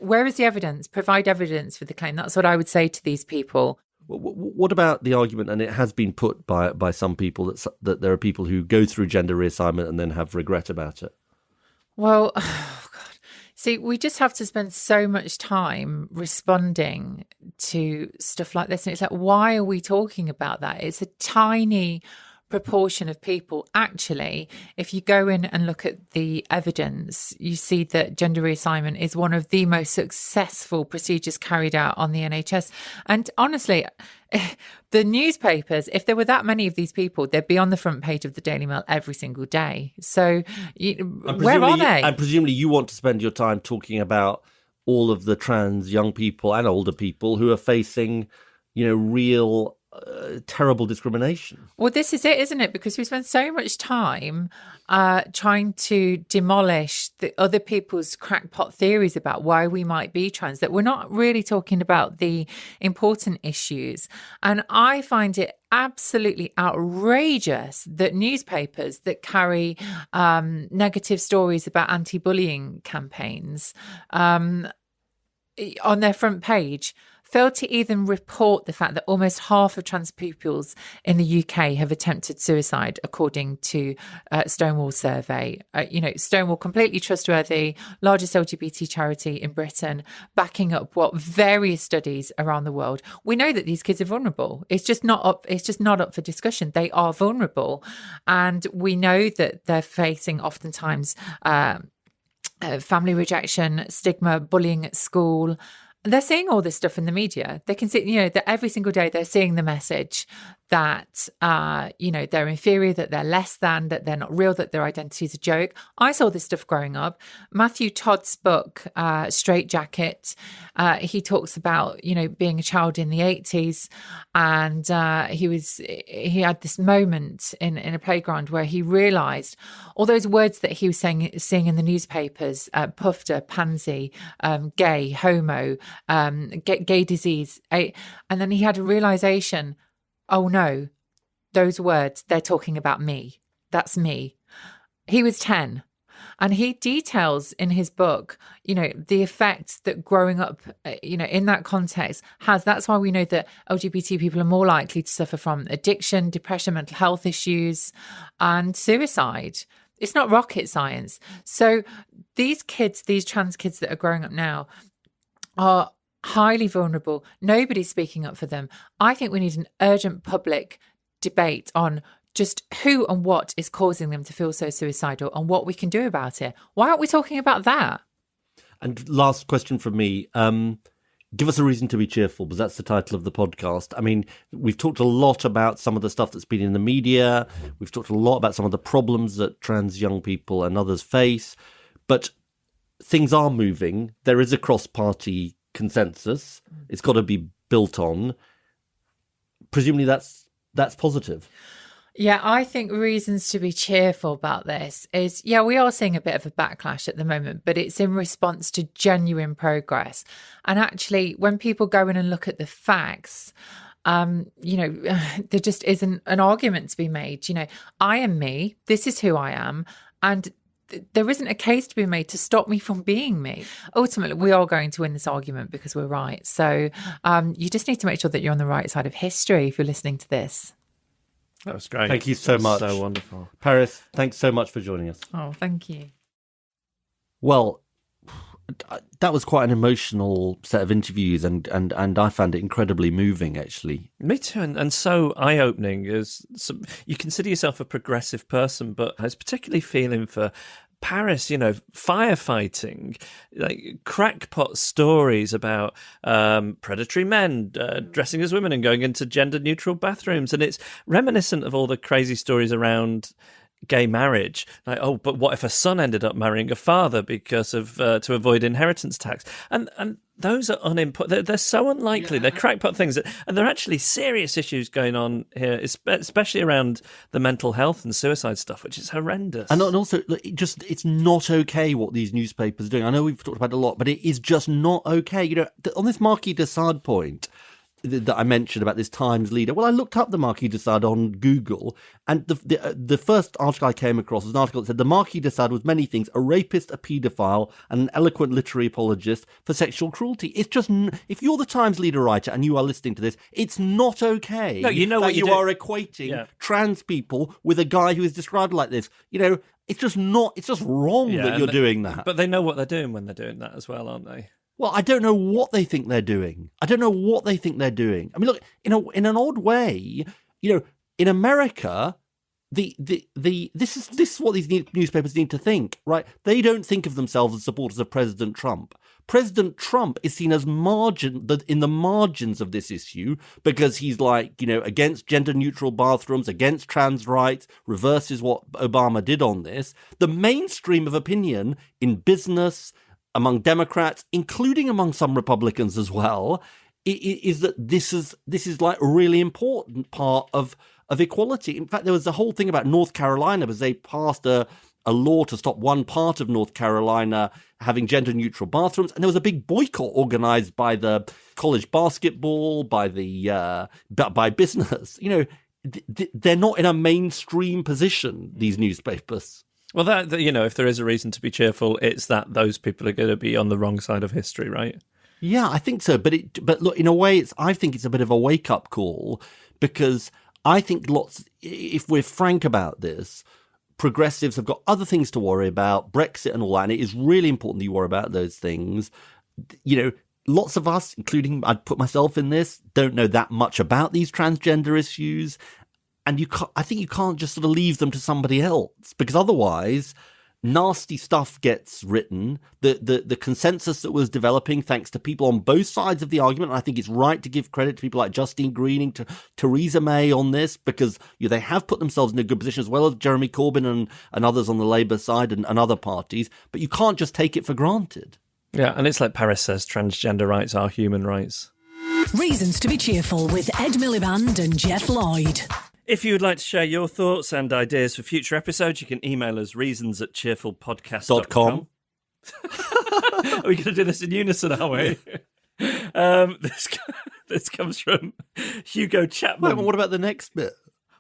Where is the evidence? Provide evidence for the claim. That's what I would say to these people. What about the argument, and it has been put by some people, that there are people who go through gender reassignment and then have regret about it? Well, oh God. See, we just have to spend so much time responding to stuff like this. And it's like, why are we talking about that? It's a tiny proportion of people. Actually, if you go in and look at the evidence, you see that gender reassignment is one of the most successful procedures carried out on the NHS. And honestly, the newspapers, if there were that many of these people, they'd be on the front page of the Daily Mail every single day. So where are they? And presumably you want to spend your time talking about all of the trans young people and older people who are facing, real terrible discrimination. Well, this is it, isn't it? Because we spend so much time trying to demolish the other people's crackpot theories about why we might be trans, that we're not really talking about the important issues. And I find it absolutely outrageous that newspapers that carry negative stories about anti-bullying campaigns on their front page failed to even report the fact that almost half of trans pupils in the UK have attempted suicide, according to Stonewall's survey. Stonewall, completely trustworthy, largest LGBT charity in Britain, backing up what various studies around the world. We know that these kids are vulnerable. It's just not up for discussion. They are vulnerable, and we know that they're facing oftentimes family rejection, stigma, bullying at school. They're seeing all this stuff in the media. They can see, that every single day they're seeing the message that, they're inferior, that they're less than, that they're not real, that their identity is a joke. I saw this stuff growing up. Matthew Todd's book, Straight Jacket, he talks about, being a child in the 80s. And he had this moment in a playground where he realised all those words that he was seeing in the newspapers, pufter, pansy, gay, homo, gay disease. And then he had a realisation, oh no, those words, they're talking about me. That's me. He was 10. And he details in his book, the effects that growing up, in that context has. That's why we know that LGBT people are more likely to suffer from addiction, depression, mental health issues, and suicide. It's not rocket science. So these trans kids that are growing up now are highly vulnerable. Nobody's speaking up for them. I think we need an urgent public debate on just who and what is causing them to feel so suicidal and what we can do about it. Why aren't we talking about that? And last question from me. Give us a reason to be cheerful, because that's the title of the podcast. I mean, we've talked a lot about some of the stuff that's been in the media. We've talked a lot about some of the problems that trans young people and others face. But things are moving. There is a cross-party consensus. It's got to be built on. Presumably that's positive. Yeah, I think reasons to be cheerful about this is, we are seeing a bit of a backlash at the moment, but it's in response to genuine progress. And actually, when people go in and look at the facts, there just isn't an argument to be made. I am me. This is who I am. And there isn't a case to be made to stop me from being me. Ultimately, we are going to win this argument because we're right. So you just need to make sure that you're on the right side of history if you're listening to this. That was great. Thank you so much. So wonderful. Paris, thanks so much for joining us. Oh, thank you. Well, that was quite an emotional set of interviews, and I found it incredibly moving, actually. Me too, and so eye-opening. You consider yourself a progressive person, but I was particularly feeling for Paris, firefighting, like crackpot stories about predatory men dressing as women and going into gender-neutral bathrooms. And it's reminiscent of all the crazy stories around gay marriage. Like, oh, but what if a son ended up marrying a father because of to avoid inheritance tax? And those are unimportant. They're so unlikely. Yeah. They're crackpot things, and they're actually serious issues going on here, especially around the mental health and suicide stuff, which is horrendous. And also, it's not okay what these newspapers are doing. I know we've talked about it a lot, but it is just not okay. On this Marquis de Sade point that I mentioned about this Times leader, well, I looked up the Marquis de Sade on Google, and the first article I came across was an article that said the Marquis de Sade was many things: a rapist, a paedophile, and an eloquent literary apologist for sexual cruelty. It's just, if you're the Times leader writer and you are listening to this, it's not okay. No, you know that what you are equating trans people with a guy who is described like this. It's just not. It's just wrong that you're doing that. But they know what they're doing when they're doing that as well, aren't they? Well, I don't know what they think they're doing. I mean, look, in an odd way, in America, this is what these newspapers need to think, right? They don't think of themselves as supporters of President Trump. President Trump is seen as in the margins of this issue because he's against gender-neutral bathrooms, against trans rights, reverses what Obama did on this. The mainstream of opinion in business, among Democrats, including among some Republicans as well, is that this is a really important part of equality. In fact, there was a whole thing about North Carolina because they passed a law to stop one part of North Carolina having gender-neutral bathrooms, and there was a big boycott organized by the college basketball, by business. They're not in a mainstream position, these newspapers. Well, that if there is a reason to be cheerful, it's that those people are going to be on the wrong side of history, right? Yeah, I think so. But look, in a way, I think it's a bit of a wake-up call, because I think if we're frank about this, progressives have got other things to worry about, Brexit and all that, and it is really important that you worry about those things. Lots of us, including I'd put myself in this, don't know that much about these transgender issues. And I think you can't just sort of leave them to somebody else, because otherwise nasty stuff gets written. The consensus that was developing, thanks to people on both sides of the argument, and I think it's right to give credit to people like Justine Greening, to Theresa May on this, because they have put themselves in a good position, as well as Jeremy Corbyn and others on the Labour side and other parties. But you can't just take it for granted. Yeah, and it's like Paris says, transgender rights are human rights. Reasons to be cheerful with Ed Miliband and Geoff Lloyd. If you would like to share your thoughts and ideas for future episodes, you can email us reasons@cheerfulpodcast.com. Are we going to do this in unison, are we? This comes from Hugo Chapman. Wait, what about the next bit?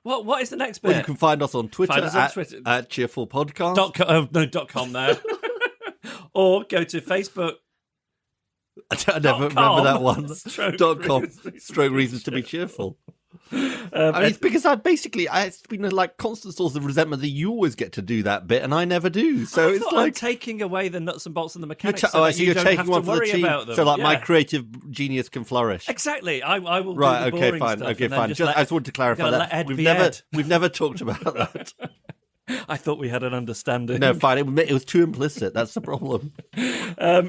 What is the next bit? Well, you can find us on Twitter, Find us on Twitter. at Cheerful Podcast. .com there. Or go to Facebook. I never remember that one. .com. Stroke reasons to be cheerful. I mean, it's because it's been like constant source of resentment that you always get to do that bit and I never do. So it's like I'm taking away the nuts and bolts and the mechanics. you're don't taking have one to for the worry team. about them. So like my creative genius can flourish. Exactly. I will. Right. Do the boring Fine. stuff Okay. and then Fine. just I just wanted to clarify let that Ed we've be never Ed. we've never talked about that. I thought we had an understanding. No, fine. It was too implicit. That's the problem.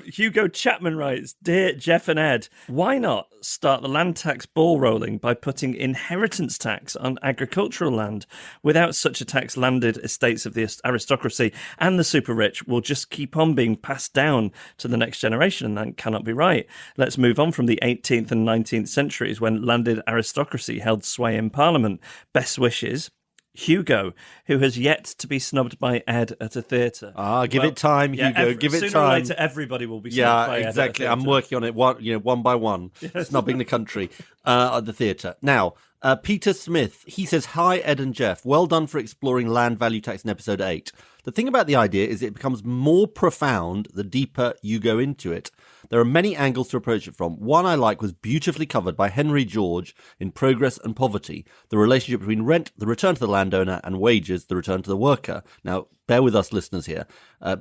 Hugo Chapman writes, Dear Geoff and Ed, why not start the land tax ball rolling by putting inheritance tax on agricultural land? Without such a tax, landed estates of the aristocracy and the super rich will just keep on being passed down to the next generation, and that cannot be right. Let's move on from the 18th and 19th centuries when landed aristocracy held sway in Parliament. Best wishes, Hugo, who has yet to be snubbed by Ed at a theatre. Give it time, Hugo. Give it sooner time. Or later, everybody will be snubbed by Ed. Yeah, exactly. I'm working on it one by one, snubbing the country at the theatre. Now, Peter Smith, he says, Hi, Ed and Geoff. Well done for exploring land value tax in episode 8. The thing about the idea is it becomes more profound the deeper you go into it. There are many angles to approach it from. One I like was beautifully covered by Henry George in Progress and Poverty, the relationship between rent, the return to the landowner, and wages, the return to the worker. Now, bear with us listeners here.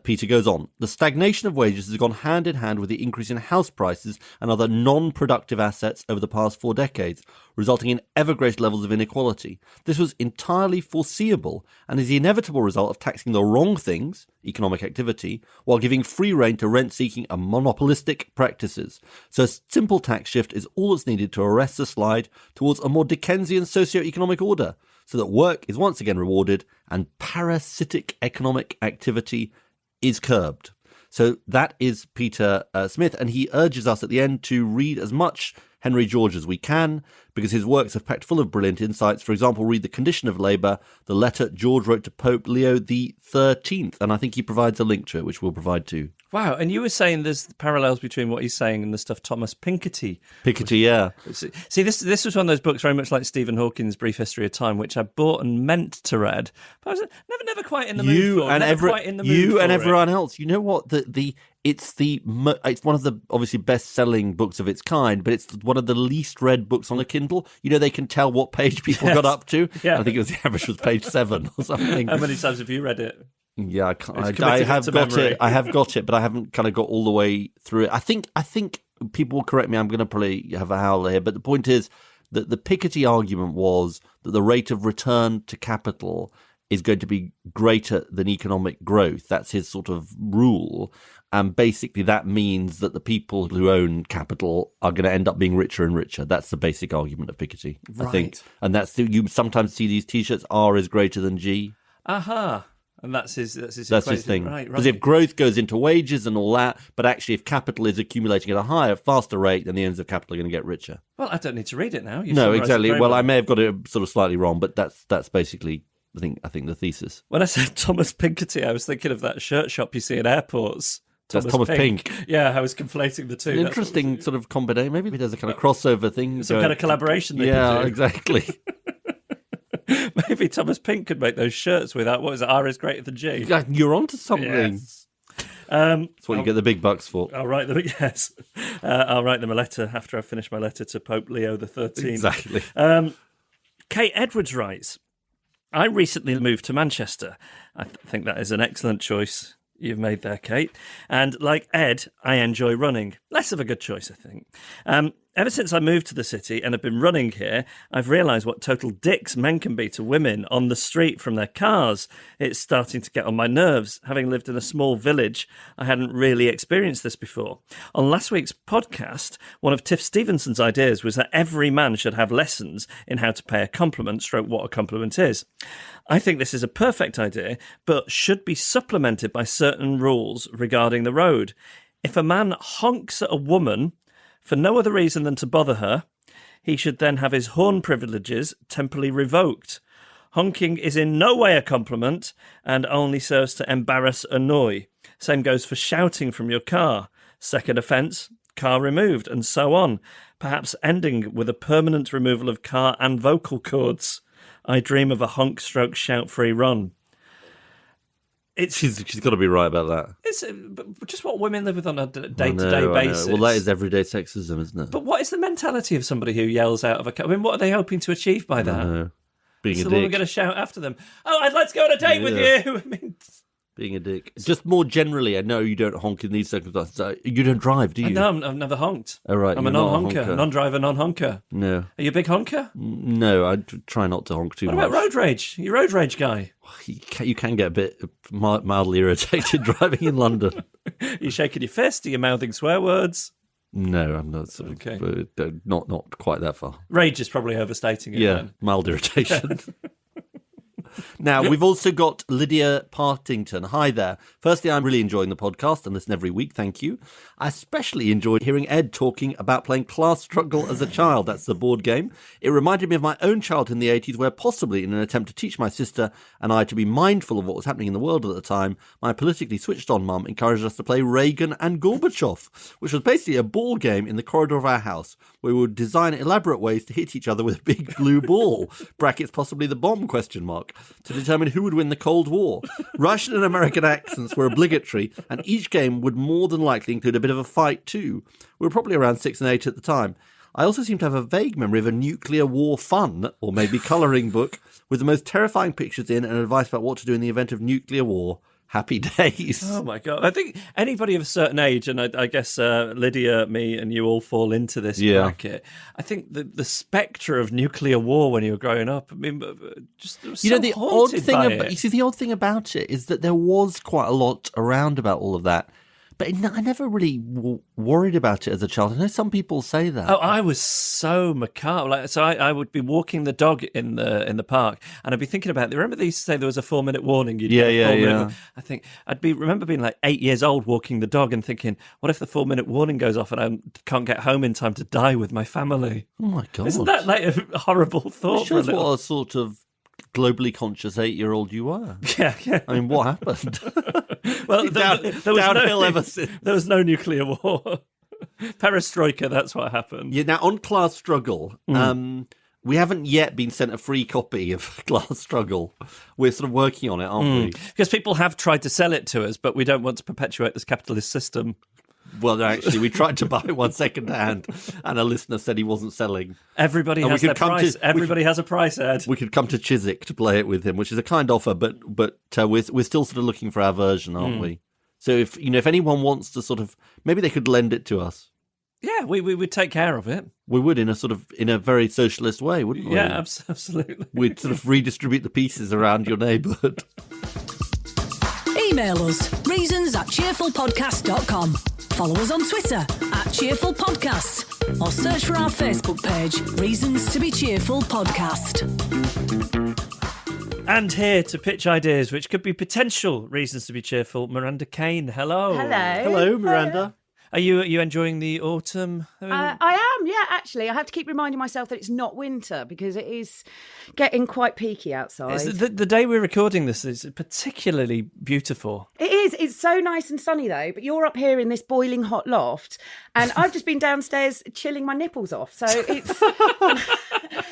Peter goes on. The stagnation of wages has gone hand in hand with the increase in house prices and other non-productive assets over the past 4 decades, resulting in ever greater levels of inequality. This was entirely foreseeable and is the inevitable result of taxing the wrong things, economic activity, while giving free rein to rent-seeking and monopolistic practices. So a simple tax shift is all that's needed to arrest the slide towards a more Dickensian socio-economic order, so that work is once again rewarded and parasitic economic activity is curbed. So that is Peter Smith, and he urges us at the end to read as much Henry George as we can, because his works are packed full of brilliant insights. For example, read The Condition of Labour, the letter George wrote to Pope Leo XIII, and I think he provides a link to it, which we'll provide too. Wow, and you were saying there's parallels between what he's saying and the stuff Thomas Piketty. Yeah. See, this was one of those books very much like Stephen Hawking's Brief History of Time, which I bought and meant to read, but I was never quite in the mood for. You and everyone else. You know what? It's one of the obviously best-selling books of its kind, but it's one of the least read books on a Kindle. You know, they can tell what page people got up to. Yeah. I think the average was page 7 or something. How many times have you read it? Yeah, I have got it. I have got it, but I haven't kind of got all the way through it. I think people will correct me. I'm going to probably have a howl here, but the point is that the Piketty argument was that the rate of return to capital is going to be greater than economic growth. That's his sort of rule. And basically that means that the people who own capital are going to end up being richer and richer. That's the basic argument of Piketty, I think. And you sometimes see these T-shirts, R is greater than G. Aha. And that's his thing. Right. Because if growth goes into wages and all that, but actually if capital is accumulating at a higher, faster rate, then the owners of capital are going to get richer. Well, I don't need to read it now. No, exactly. Well, I may have got it sort of slightly wrong, but that's basically I think the thesis. When I said Thomas Piketty, I was thinking of that shirt shop you see in airports. That's Thomas Pink. Yeah, I was conflating the two. An interesting sort of combination. Maybe there's a kind of crossover thing. Some kind of collaboration. Yeah, exactly. Maybe Thomas Pink could make those shirts without, what is it, R is greater than G. Yeah, you're onto something. Yes. That's what you get the big bucks for. I'll write them, yes. I'll write them a letter after I finish my letter to Pope Leo XIII. Exactly. Kate Edwards writes, I recently moved to Manchester. I think that is an excellent choice you've made there, Kate. And like Ed, I enjoy running. Less of a good choice, I think. Ever since I moved to the city and have been running here, I've realised what total dicks men can be to women on the street from their cars. It's starting to get on my nerves. Having lived in a small village, I hadn't really experienced this before. On last week's podcast, one of Tiff Stevenson's ideas was that every man should have lessons in how to pay a compliment, stroke what a compliment is. I think this is a perfect idea, but should be supplemented by certain rules regarding the road. If a man honks at a woman for no other reason than to bother her, he should then have his horn privileges temporarily revoked. Honking is in no way a compliment and only serves to embarrass, annoy. Same goes for shouting from your car. Second offence, car removed, and so on, perhaps ending with a permanent removal of car and vocal cords. I dream of a honk stroke shout free run. She's got to be right about that. It's just what women live with on a day-to-day basis. Well, that is everyday sexism, isn't it? But what is the mentality of somebody who yells out of a car? I mean, what are they hoping to achieve by that? Being Is a the dick. woman going to shout after them, "Oh, I'd like to go on a date with you"? I mean, being a dick. Just more generally, I know you don't honk in these circumstances. You don't drive, do you? No, I've never honked. Oh, right. I'm a you're not non-honker, non-driver, non-honker. No. Are you a big honker? No, I try not to honk too much. What about road rage? You're a road rage guy. You can get a bit mildly irritated driving in London. You're shaking your fist? Are you mouthing swear words? No, I'm not. Okay. Not quite that far. Rage is probably overstating it. Yeah, then. mild irritation. Now, we've also got Lydia Partington. Hi there. Firstly, I'm really enjoying the podcast and listen every week. Thank you. I especially enjoyed hearing Ed talking about playing Class Struggle as a child. That's the board game. It reminded me of my own childhood in the 80s, where possibly in an attempt to teach my sister and I to be mindful of what was happening in the world at the time, my politically switched-on mum encouraged us to play Reagan and Gorbachev, which was basically a ball game in the corridor of our house, where we would design elaborate ways to hit each other with a big blue ball, brackets possibly the bomb, to determine who would win the Cold War. Russian and American accents were obligatory, and each game would more than likely include a bit of a fight too. We were probably around 6 and 8 at the time. I also seem to have a vague memory of a nuclear war fun, or maybe colouring book, with the most terrifying pictures in and advice about what to do in the event of nuclear war. Happy days. Oh, my God. I think anybody of a certain age, and I guess Lydia, me, and you all fall into this bracket. I think the spectre of nuclear war when you were growing up, I mean, just the odd thing the odd thing about it is that there was quite a lot around about all of that. But I never really worried about it as a child. I know some people say that. Oh, I was so macabre. So I would be walking the dog in the park, and I'd be thinking about it. Remember they used to say there was a 4-minute warning? Yeah. I think remember being like 8 years old walking the dog and thinking, what if the 4-minute warning goes off and I can't get home in time to die with my family? Oh my God! Isn't that like a horrible thought? It shows what a sort of globally conscious 8-year-old you were. Yeah. I mean, what happened? Well, there was downhill ever since. There was no nuclear war. Perestroika, that's what happened. Yeah. Now on Class Struggle, we haven't yet been sent a free copy of Class Struggle. We're sort of working on it, aren't we? Because people have tried to sell it to us, but we don't want to perpetuate this capitalist system. Well, actually, we tried to buy one second hand, and a listener said he wasn't selling. Everybody has their price. Everybody has a price, Ed. We could come to Chiswick to play it with him, which is a kind offer, but we're still sort of looking for our version, aren't we? So if anyone wants to sort of, maybe they could lend it to us. Yeah, we would take care of it. We would in a very socialist way, wouldn't we? Yeah, absolutely. We'd sort of redistribute the pieces around your neighbourhood. Email us, reasons@cheerfulpodcast.com. Follow us on Twitter @cheerfulpodcasts, or search for our Facebook page, Reasons to Be Cheerful Podcast. And here to pitch ideas which could be potential reasons to be cheerful, Miranda Kane. Hello. Hello, Miranda. Are you enjoying the autumn? I am, yeah, actually. I have to keep reminding myself that it's not winter because it is getting quite peaky outside. The day we're recording this is particularly beautiful. It is. It's so nice and sunny, though, but you're up here in this boiling hot loft, and I've just been downstairs chilling my nipples off, so it's...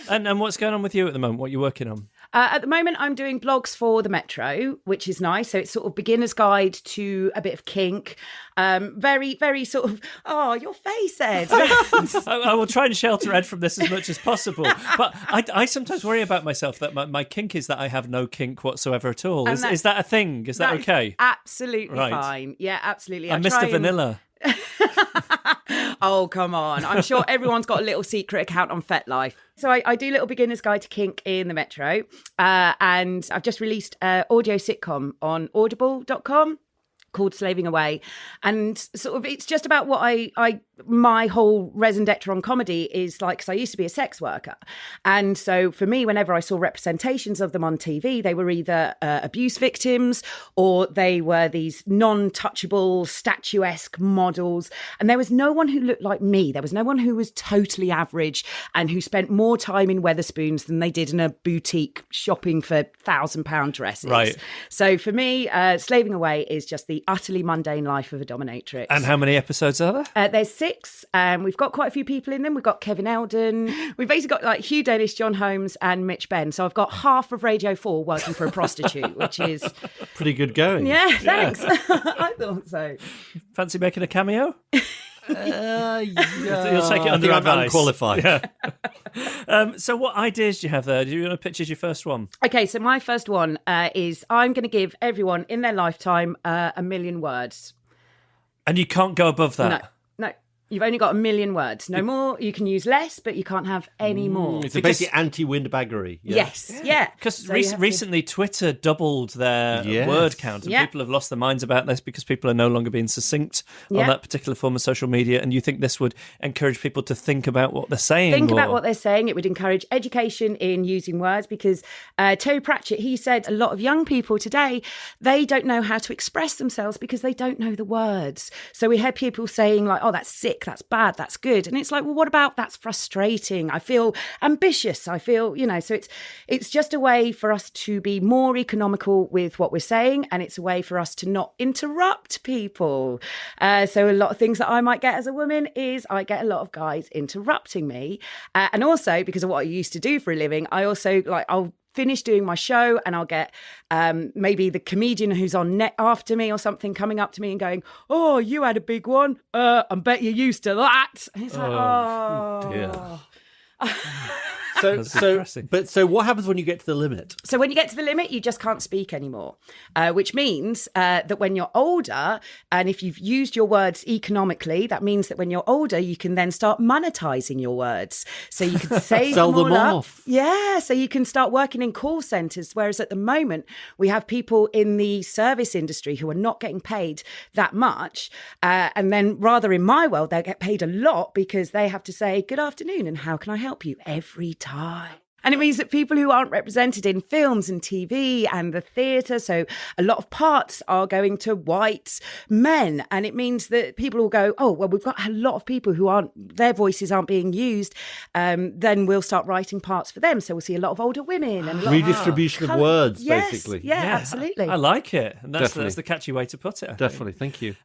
And what's going on with you at the moment? What are you working on? At the moment, I'm doing blogs for the Metro, which is nice. So it's sort of beginner's guide to a bit of kink. Very, very sort of, your face, Ed. I will try and shelter Ed from this as much as possible. But I sometimes worry about myself that my kink is that I have no kink whatsoever at all. Is that a thing? Is that okay? Absolutely right. Fine. Yeah, absolutely. I'm Mr. Vanilla. Oh, come on. I'm sure everyone's got a little secret account on FetLife. So I do little beginner's guide to kink in the Metro. And I've just released an audio sitcom on audible.com called Slaving Away. And sort of it's just about what my whole raison d'etre on comedy is like, because I used to be a sex worker. And so for me, whenever I saw representations of them on TV, they were either abuse victims or they were these non-touchable, statuesque models. And there was no one who looked like me. There was no one who was totally average and who spent more time in Wetherspoons than they did in a boutique shopping for £1,000 dresses. Right. So for me, Slaving Away is just the utterly mundane life of a dominatrix. And how many episodes are there? There's 6. We've got quite a few people in them. We've got Kevin Eldon. We've basically got like Hugh Dennis, John Holmes and Mitch Benn. So I've got half of Radio 4 working for a prostitute, which is... Pretty good going. Yeah, thanks. I thought so. Fancy making a cameo? Yeah. You'll take it under I'm advice. unqualified. Yeah. So what ideas do you have there? Do you want to pitch as your first one? Okay, so my first one is I'm going to give everyone in their lifetime 1 million words. And you can't go above that? No. You've only got 1 million words. No more. You can use less, but you can't have any more. It's basically anti-windbaggery. Yeah. Yes, yeah. Because So you have to- recently Twitter doubled their Yes. word count, and Yeah. people have lost their minds about this because people are no longer being succinct on Yeah. that particular form of social media. And you think this would encourage people to think about what they're saying? Think about or- what they're saying. It would encourage education in using words because Terry Pratchett, he said a lot of young people today, they don't know how to express themselves because they don't know the words. So we hear people saying like, oh, that's sick, that's bad, that's good. And it's like, well, what about that's frustrating? I feel ambitious. I feel, so it's just a way for us to be more economical with what we're saying. And it's a way for us to not interrupt people. So a lot of things that I might get as a woman is I get a lot of guys interrupting me. And also because of what I used to do for a living, I also I'll finish doing my show and I'll get maybe the comedian who's on net after me or something coming up to me and going, oh, you had a big one. I bet you're used to that. And it's like, oh. Dear. That's depressing. So what happens when you get to the limit? So when you get to the limit, you just can't speak anymore, which means that when you're older, and if you've used your words economically, that means that when you're older, you can then start monetizing your words. So you can save Sell them all up. off. Yeah, so you can start working in call centres, whereas at the moment, we have people in the service industry who are not getting paid that much. And then rather in my world, they'll get paid a lot because they have to say, good afternoon, and how can I help you every time? And it means that people who aren't represented in films and TV and the theatre, so a lot of parts are going to white men. And it means that people will go, oh, well, we've got a lot of people who their voices aren't being used. Then we'll start writing parts for them. So we'll see a lot of older women. And a lot Redistribution of words, Yes, basically. Yeah, absolutely. I like it. And that's Definitely. the catchy way to put it. I think. Definitely. Thank you.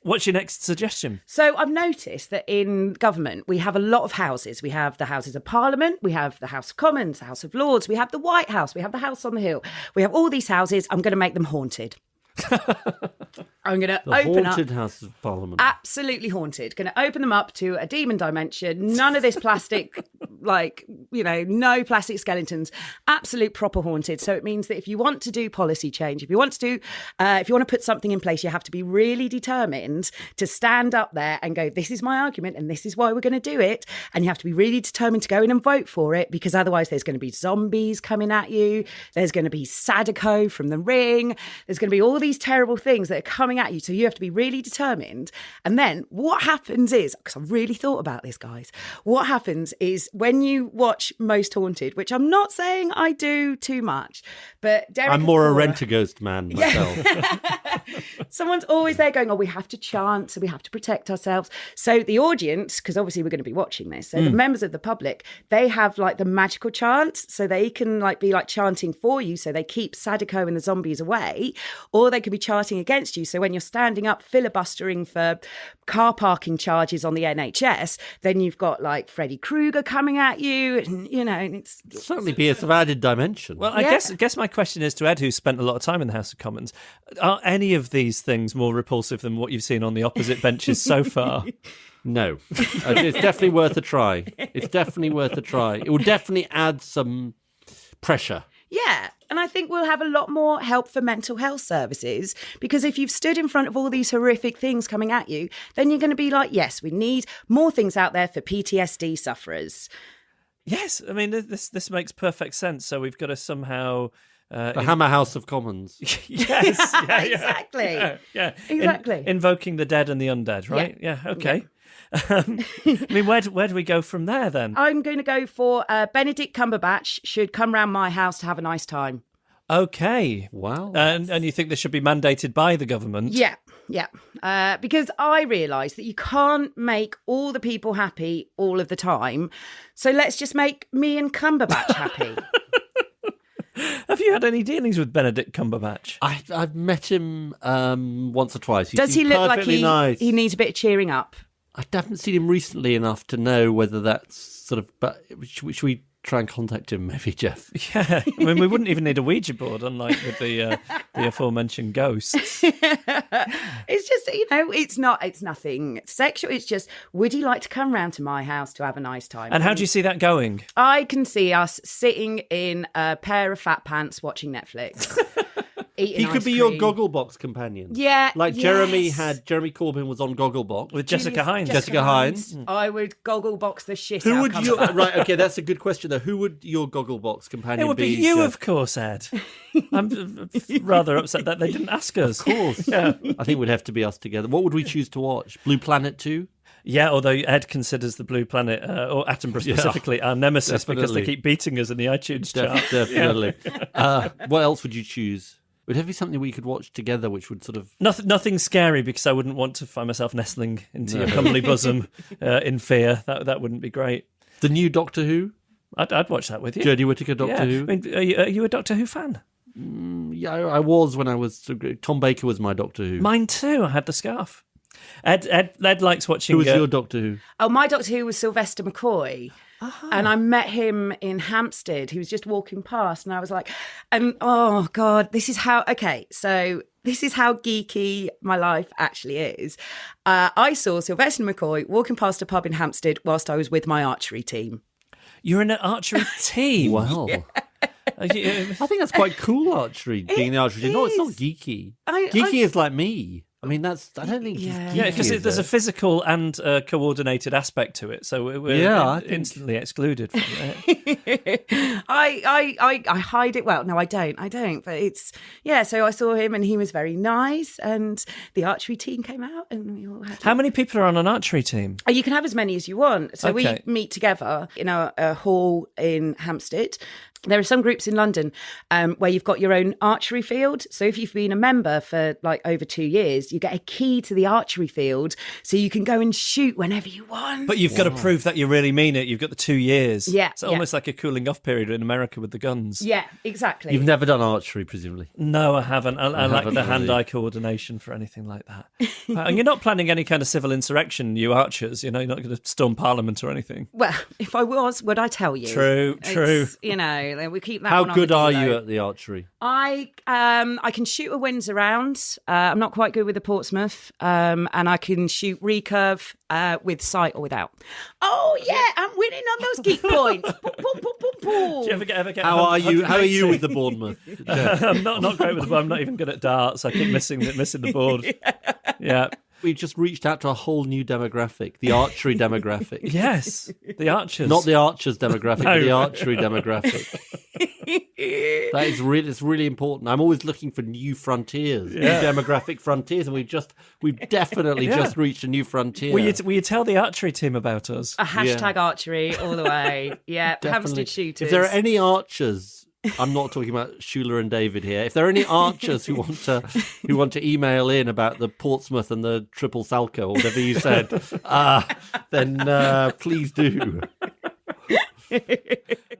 What's your next suggestion? So I've noticed that in government, we have a lot of houses. We have the Houses of Parliament, we have the House of Commons, the House of Lords, we have the White House, we have the House on the Hill. We have all these houses. I'm going to make them haunted. I'm going to The open haunted up. House of Parliament. Absolutely haunted. Going to open them up to a demon dimension. None of this plastic, no plastic skeletons. Absolute proper haunted. So it means that if you want to do policy change, if you want to put something in place, you have to be really determined to stand up there and go, this is my argument and this is why we're going to do it. And you have to be really determined to go in and vote for it because otherwise there's going to be zombies coming at you. There's going to be Sadako from The Ring. There's going to be all these terrible things that are coming at you. So you have to be really determined. And then what happens is, because I've really thought about this, guys, what happens is when you watch Most Haunted, which I'm not saying I do too much, but Derek I'm more a Acorah- rent-a-ghost man myself. Someone's always there going, oh, we have to chant, so we have to protect ourselves. So the audience, because obviously we're going to be watching this, so the members of the public, they have like the magical chants, so they can be chanting for you, so they keep Sadako and the zombies away, or they could be chanting against you. So when you're standing up filibustering for car parking charges on the NHS, then you've got like Freddy Krueger coming at you, and it's Certainly be a sort of added dimension. Well, I guess my question is to Ed, who's spent a lot of time in the House of Commons. Are any of these things more repulsive than what you've seen on the opposite benches so far? No. It's definitely worth a try. It's definitely worth a try. It will definitely add some pressure. Yeah, and I think we'll have a lot more help for mental health services because if you've stood in front of all these horrific things coming at you, then you're going to be like, yes, we need more things out there for PTSD sufferers. Yes, I mean, this makes perfect sense. So we've got to somehow... The Hammer House of Commons. Yes, yeah, Exactly. Yeah. Exactly. Invoking the dead and the undead, right? Yeah, okay. I mean, where do we go from there then? I'm going to go for Benedict Cumberbatch should come round my house to have a nice time. Okay. Wow. And you think this should be mandated by the government? Yeah. Because I realise that you can't make all the people happy all of the time. So let's just make me and Cumberbatch happy. Have you had any dealings with Benedict Cumberbatch? I've met him once or twice. Does he seems look like perfectly nice. he needs a bit of cheering up? I haven't seen him recently enough to know whether that's sort of. But should we try and contact him, maybe, Geoff? Yeah, I mean, we wouldn't even need a Ouija board, unlike with the aforementioned ghosts. It's just, it's nothing sexual. It's just, would he like to come round to my house to have a nice time? And how do you see that going? I can see us sitting in a pair of fat pants watching Netflix. He could be your Gogglebox companion. Yeah, like Jeremy Corbyn was on Gogglebox with Jessica Hines. Jessica Hines. I would Gogglebox the shit Who out would of you? Right, okay, that's a good question though. Who would your Gogglebox companion be? It would be you, Geoff? of course, Ed. I'm rather upset that they didn't ask us. Of course. Yeah. I think it would have to be us together. What would we choose to watch? Blue Planet 2? Yeah, although Ed considers the Blue Planet, or Attenborough specifically, our nemesis because they keep beating us in the iTunes chart. Definitely. What else would you choose? Would it be something we could watch together which would sort of... Nothing scary, because I wouldn't want to find myself nestling into your comely bosom in fear. That wouldn't be great. The new Doctor Who? I'd watch that with you. Jodie Whittaker Doctor Who? I mean, are you a Doctor Who fan? Yeah, I was when I was... Tom Baker was my Doctor Who. Mine too. I had the scarf. Ed likes watching... Who was your Doctor Who? Oh, my Doctor Who was Sylvester McCoy. And I met him in Hampstead. He was just walking past, and I was like, oh God, this is how geeky my life actually is. I saw Sylvester McCoy walking past a pub in Hampstead whilst I was with my archery team. You're in an archery team? Wow. Yeah. I think that's quite cool, archery, being the archery team. No, it's not geeky. Geeky is like me. I mean, I don't think it's geeky. Yeah, because there's a physical and coordinated aspect to it, so we're instantly excluded from it. I hide it well. No, I don't. But it's, so I saw him and he was very nice, and the archery team came out and we all had... How many people are on an archery team? You can have as many as you want. So we meet together in a hall in Hampstead. There are some groups in London where you've got your own archery field. So if you've been a member for like over 2 years, you get a key to the archery field so you can go and shoot whenever you want. But you've got to prove that you really mean it. You've got the 2 years. Yeah. It's almost like a cooling off period in America with the guns. Yeah, exactly. You've never done archery, presumably? No, I haven't. I lack the hand-eye coordination for anything like that. And you're not planning any kind of civil insurrection, you archers. You're not going to storm Parliament or anything. Well, if I was, would I tell you? True. We keep that. How good are you at the archery? I can shoot a Windsor round. I'm not quite good with the Portsmouth, and I can shoot recurve with sight or without. Oh yeah, I'm winning on those geek points. Do you ever get? How are you with the Bournemouth? I'm not great with the board. I'm not even good at darts. I keep missing the board. Yeah. We've just reached out to a whole new demographic, the archery demographic. Yes, the archers. Not the archers demographic, but the archery demographic. It's really important. I'm always looking for new frontiers, new demographic frontiers, and we've definitely just reached a new frontier. Will you tell the archery team about us? A hashtag archery all the way. Yeah, Hampstead shooters. If there are any archers, I'm not talking about Shula and David here. If there are any archers who want to email in about the Portsmouth and the triple Salco or whatever you said, then please do.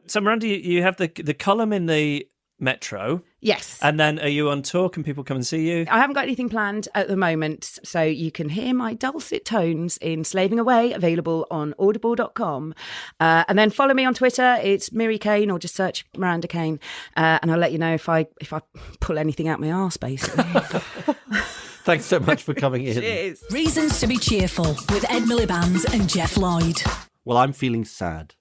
So Miranda, you have the column in the Metro. Yes. And then are you on tour? Can people come and see you? I haven't got anything planned at the moment, so you can hear my dulcet tones in Slaving Away, available on audible.com. And then follow me on Twitter. It's Miri Kane, or just search Miranda Kane, and I'll let you know if I pull anything out my arse, basically. Thanks so much for coming in. Cheers. Reasons to be Cheerful with Ed Miliband and Geoff Lloyd. Well, I'm feeling sad.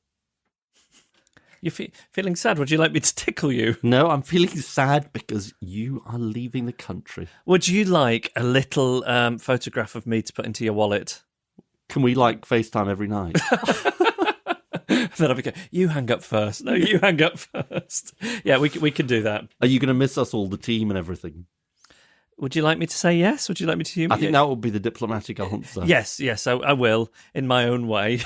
You're feeling sad? Would you like me to tickle you? No, I'm feeling sad because you are leaving the country. Would you like a little photograph of me to put into your wallet? Can we FaceTime every night? Then I'll be going, you hang up first. No, you hang up first. Yeah, we can do that. Are you going to miss us all, the team and everything? Would you like me to say yes? Would you like me to? I think that would be the diplomatic answer. Yes, I will, in my own way.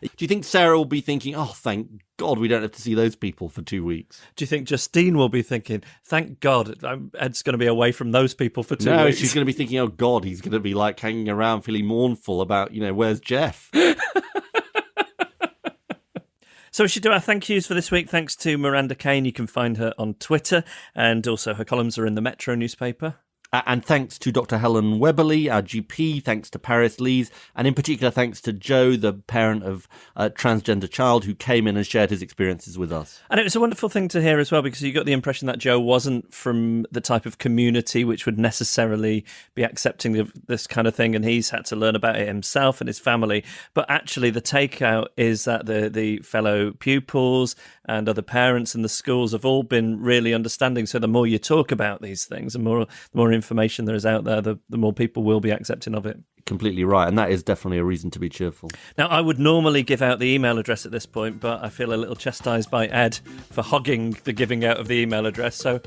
Do you think Sarah will be thinking, oh, thank God we don't have to see those people for 2 weeks? Do you think Justine will be thinking, thank God Ed's going to be away from those people for 2 weeks? No, she's going to be thinking, oh, God, he's going to be hanging around feeling mournful about, where's Geoff? So we should do our thank yous for this week. Thanks to Miranda Kane. You can find her on Twitter, and also her columns are in the Metro newspaper. And thanks to Dr Helen Webberley, our GP, thanks to Paris Lees, and in particular thanks to Joe, the parent of a transgender child who came in and shared his experiences with us. And it was a wonderful thing to hear as well, because you got the impression that Joe wasn't from the type of community which would necessarily be accepting of this kind of thing, and he's had to learn about it himself and his family. But actually the takeout is that the fellow pupils and other parents and the schools have all been really understanding. So the more you talk about these things, the more information there is out there, the more people will be accepting of it. Completely right, and that is definitely a reason to be cheerful. Now, I would normally give out the email address at this point, but I feel a little chastised by Ed for hogging the giving out of the email address. So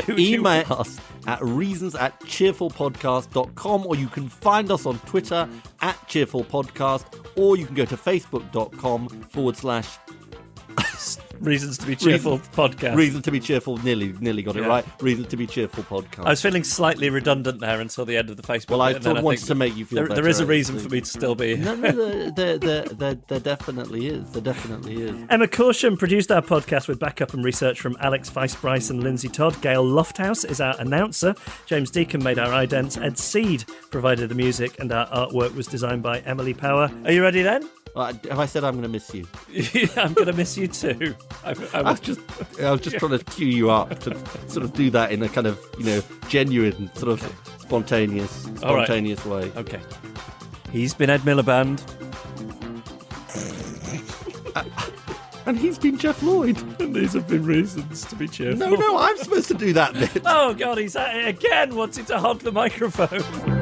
email us at reasons@cheerfulpodcast.com, or you can find us on Twitter @cheerfulpodcast, or you can go to facebook.com/ Reasons to be Cheerful podcast. Reasons to be Cheerful, nearly got it right. Reasons to be Cheerful podcast. I was feeling slightly redundant there until the end of the Facebook. Well, I bit, thought wanted to make you feel better. There is a reason for me to still be here. No, there definitely is. There definitely is. Emma Corsham produced our podcast with backup and research from Alex Feist-Bryce and Lindsay Todd. Gail Lofthouse is our announcer. James Deacon made our idents. Ed Seed provided the music, and our artwork was designed by Emily Power. Are you ready then? Have I said I'm going to miss you? I'm going to miss you too. I was just trying to cue you up to sort of do that in a kind of, genuine, sort of spontaneous way. Okay. He's been Ed Miliband. And he's been Geoff Lloyd. And these have been Reasons to be Cheerful. No, I'm supposed to do that bit. Oh, God, he's at it again, wanting to hog the microphone.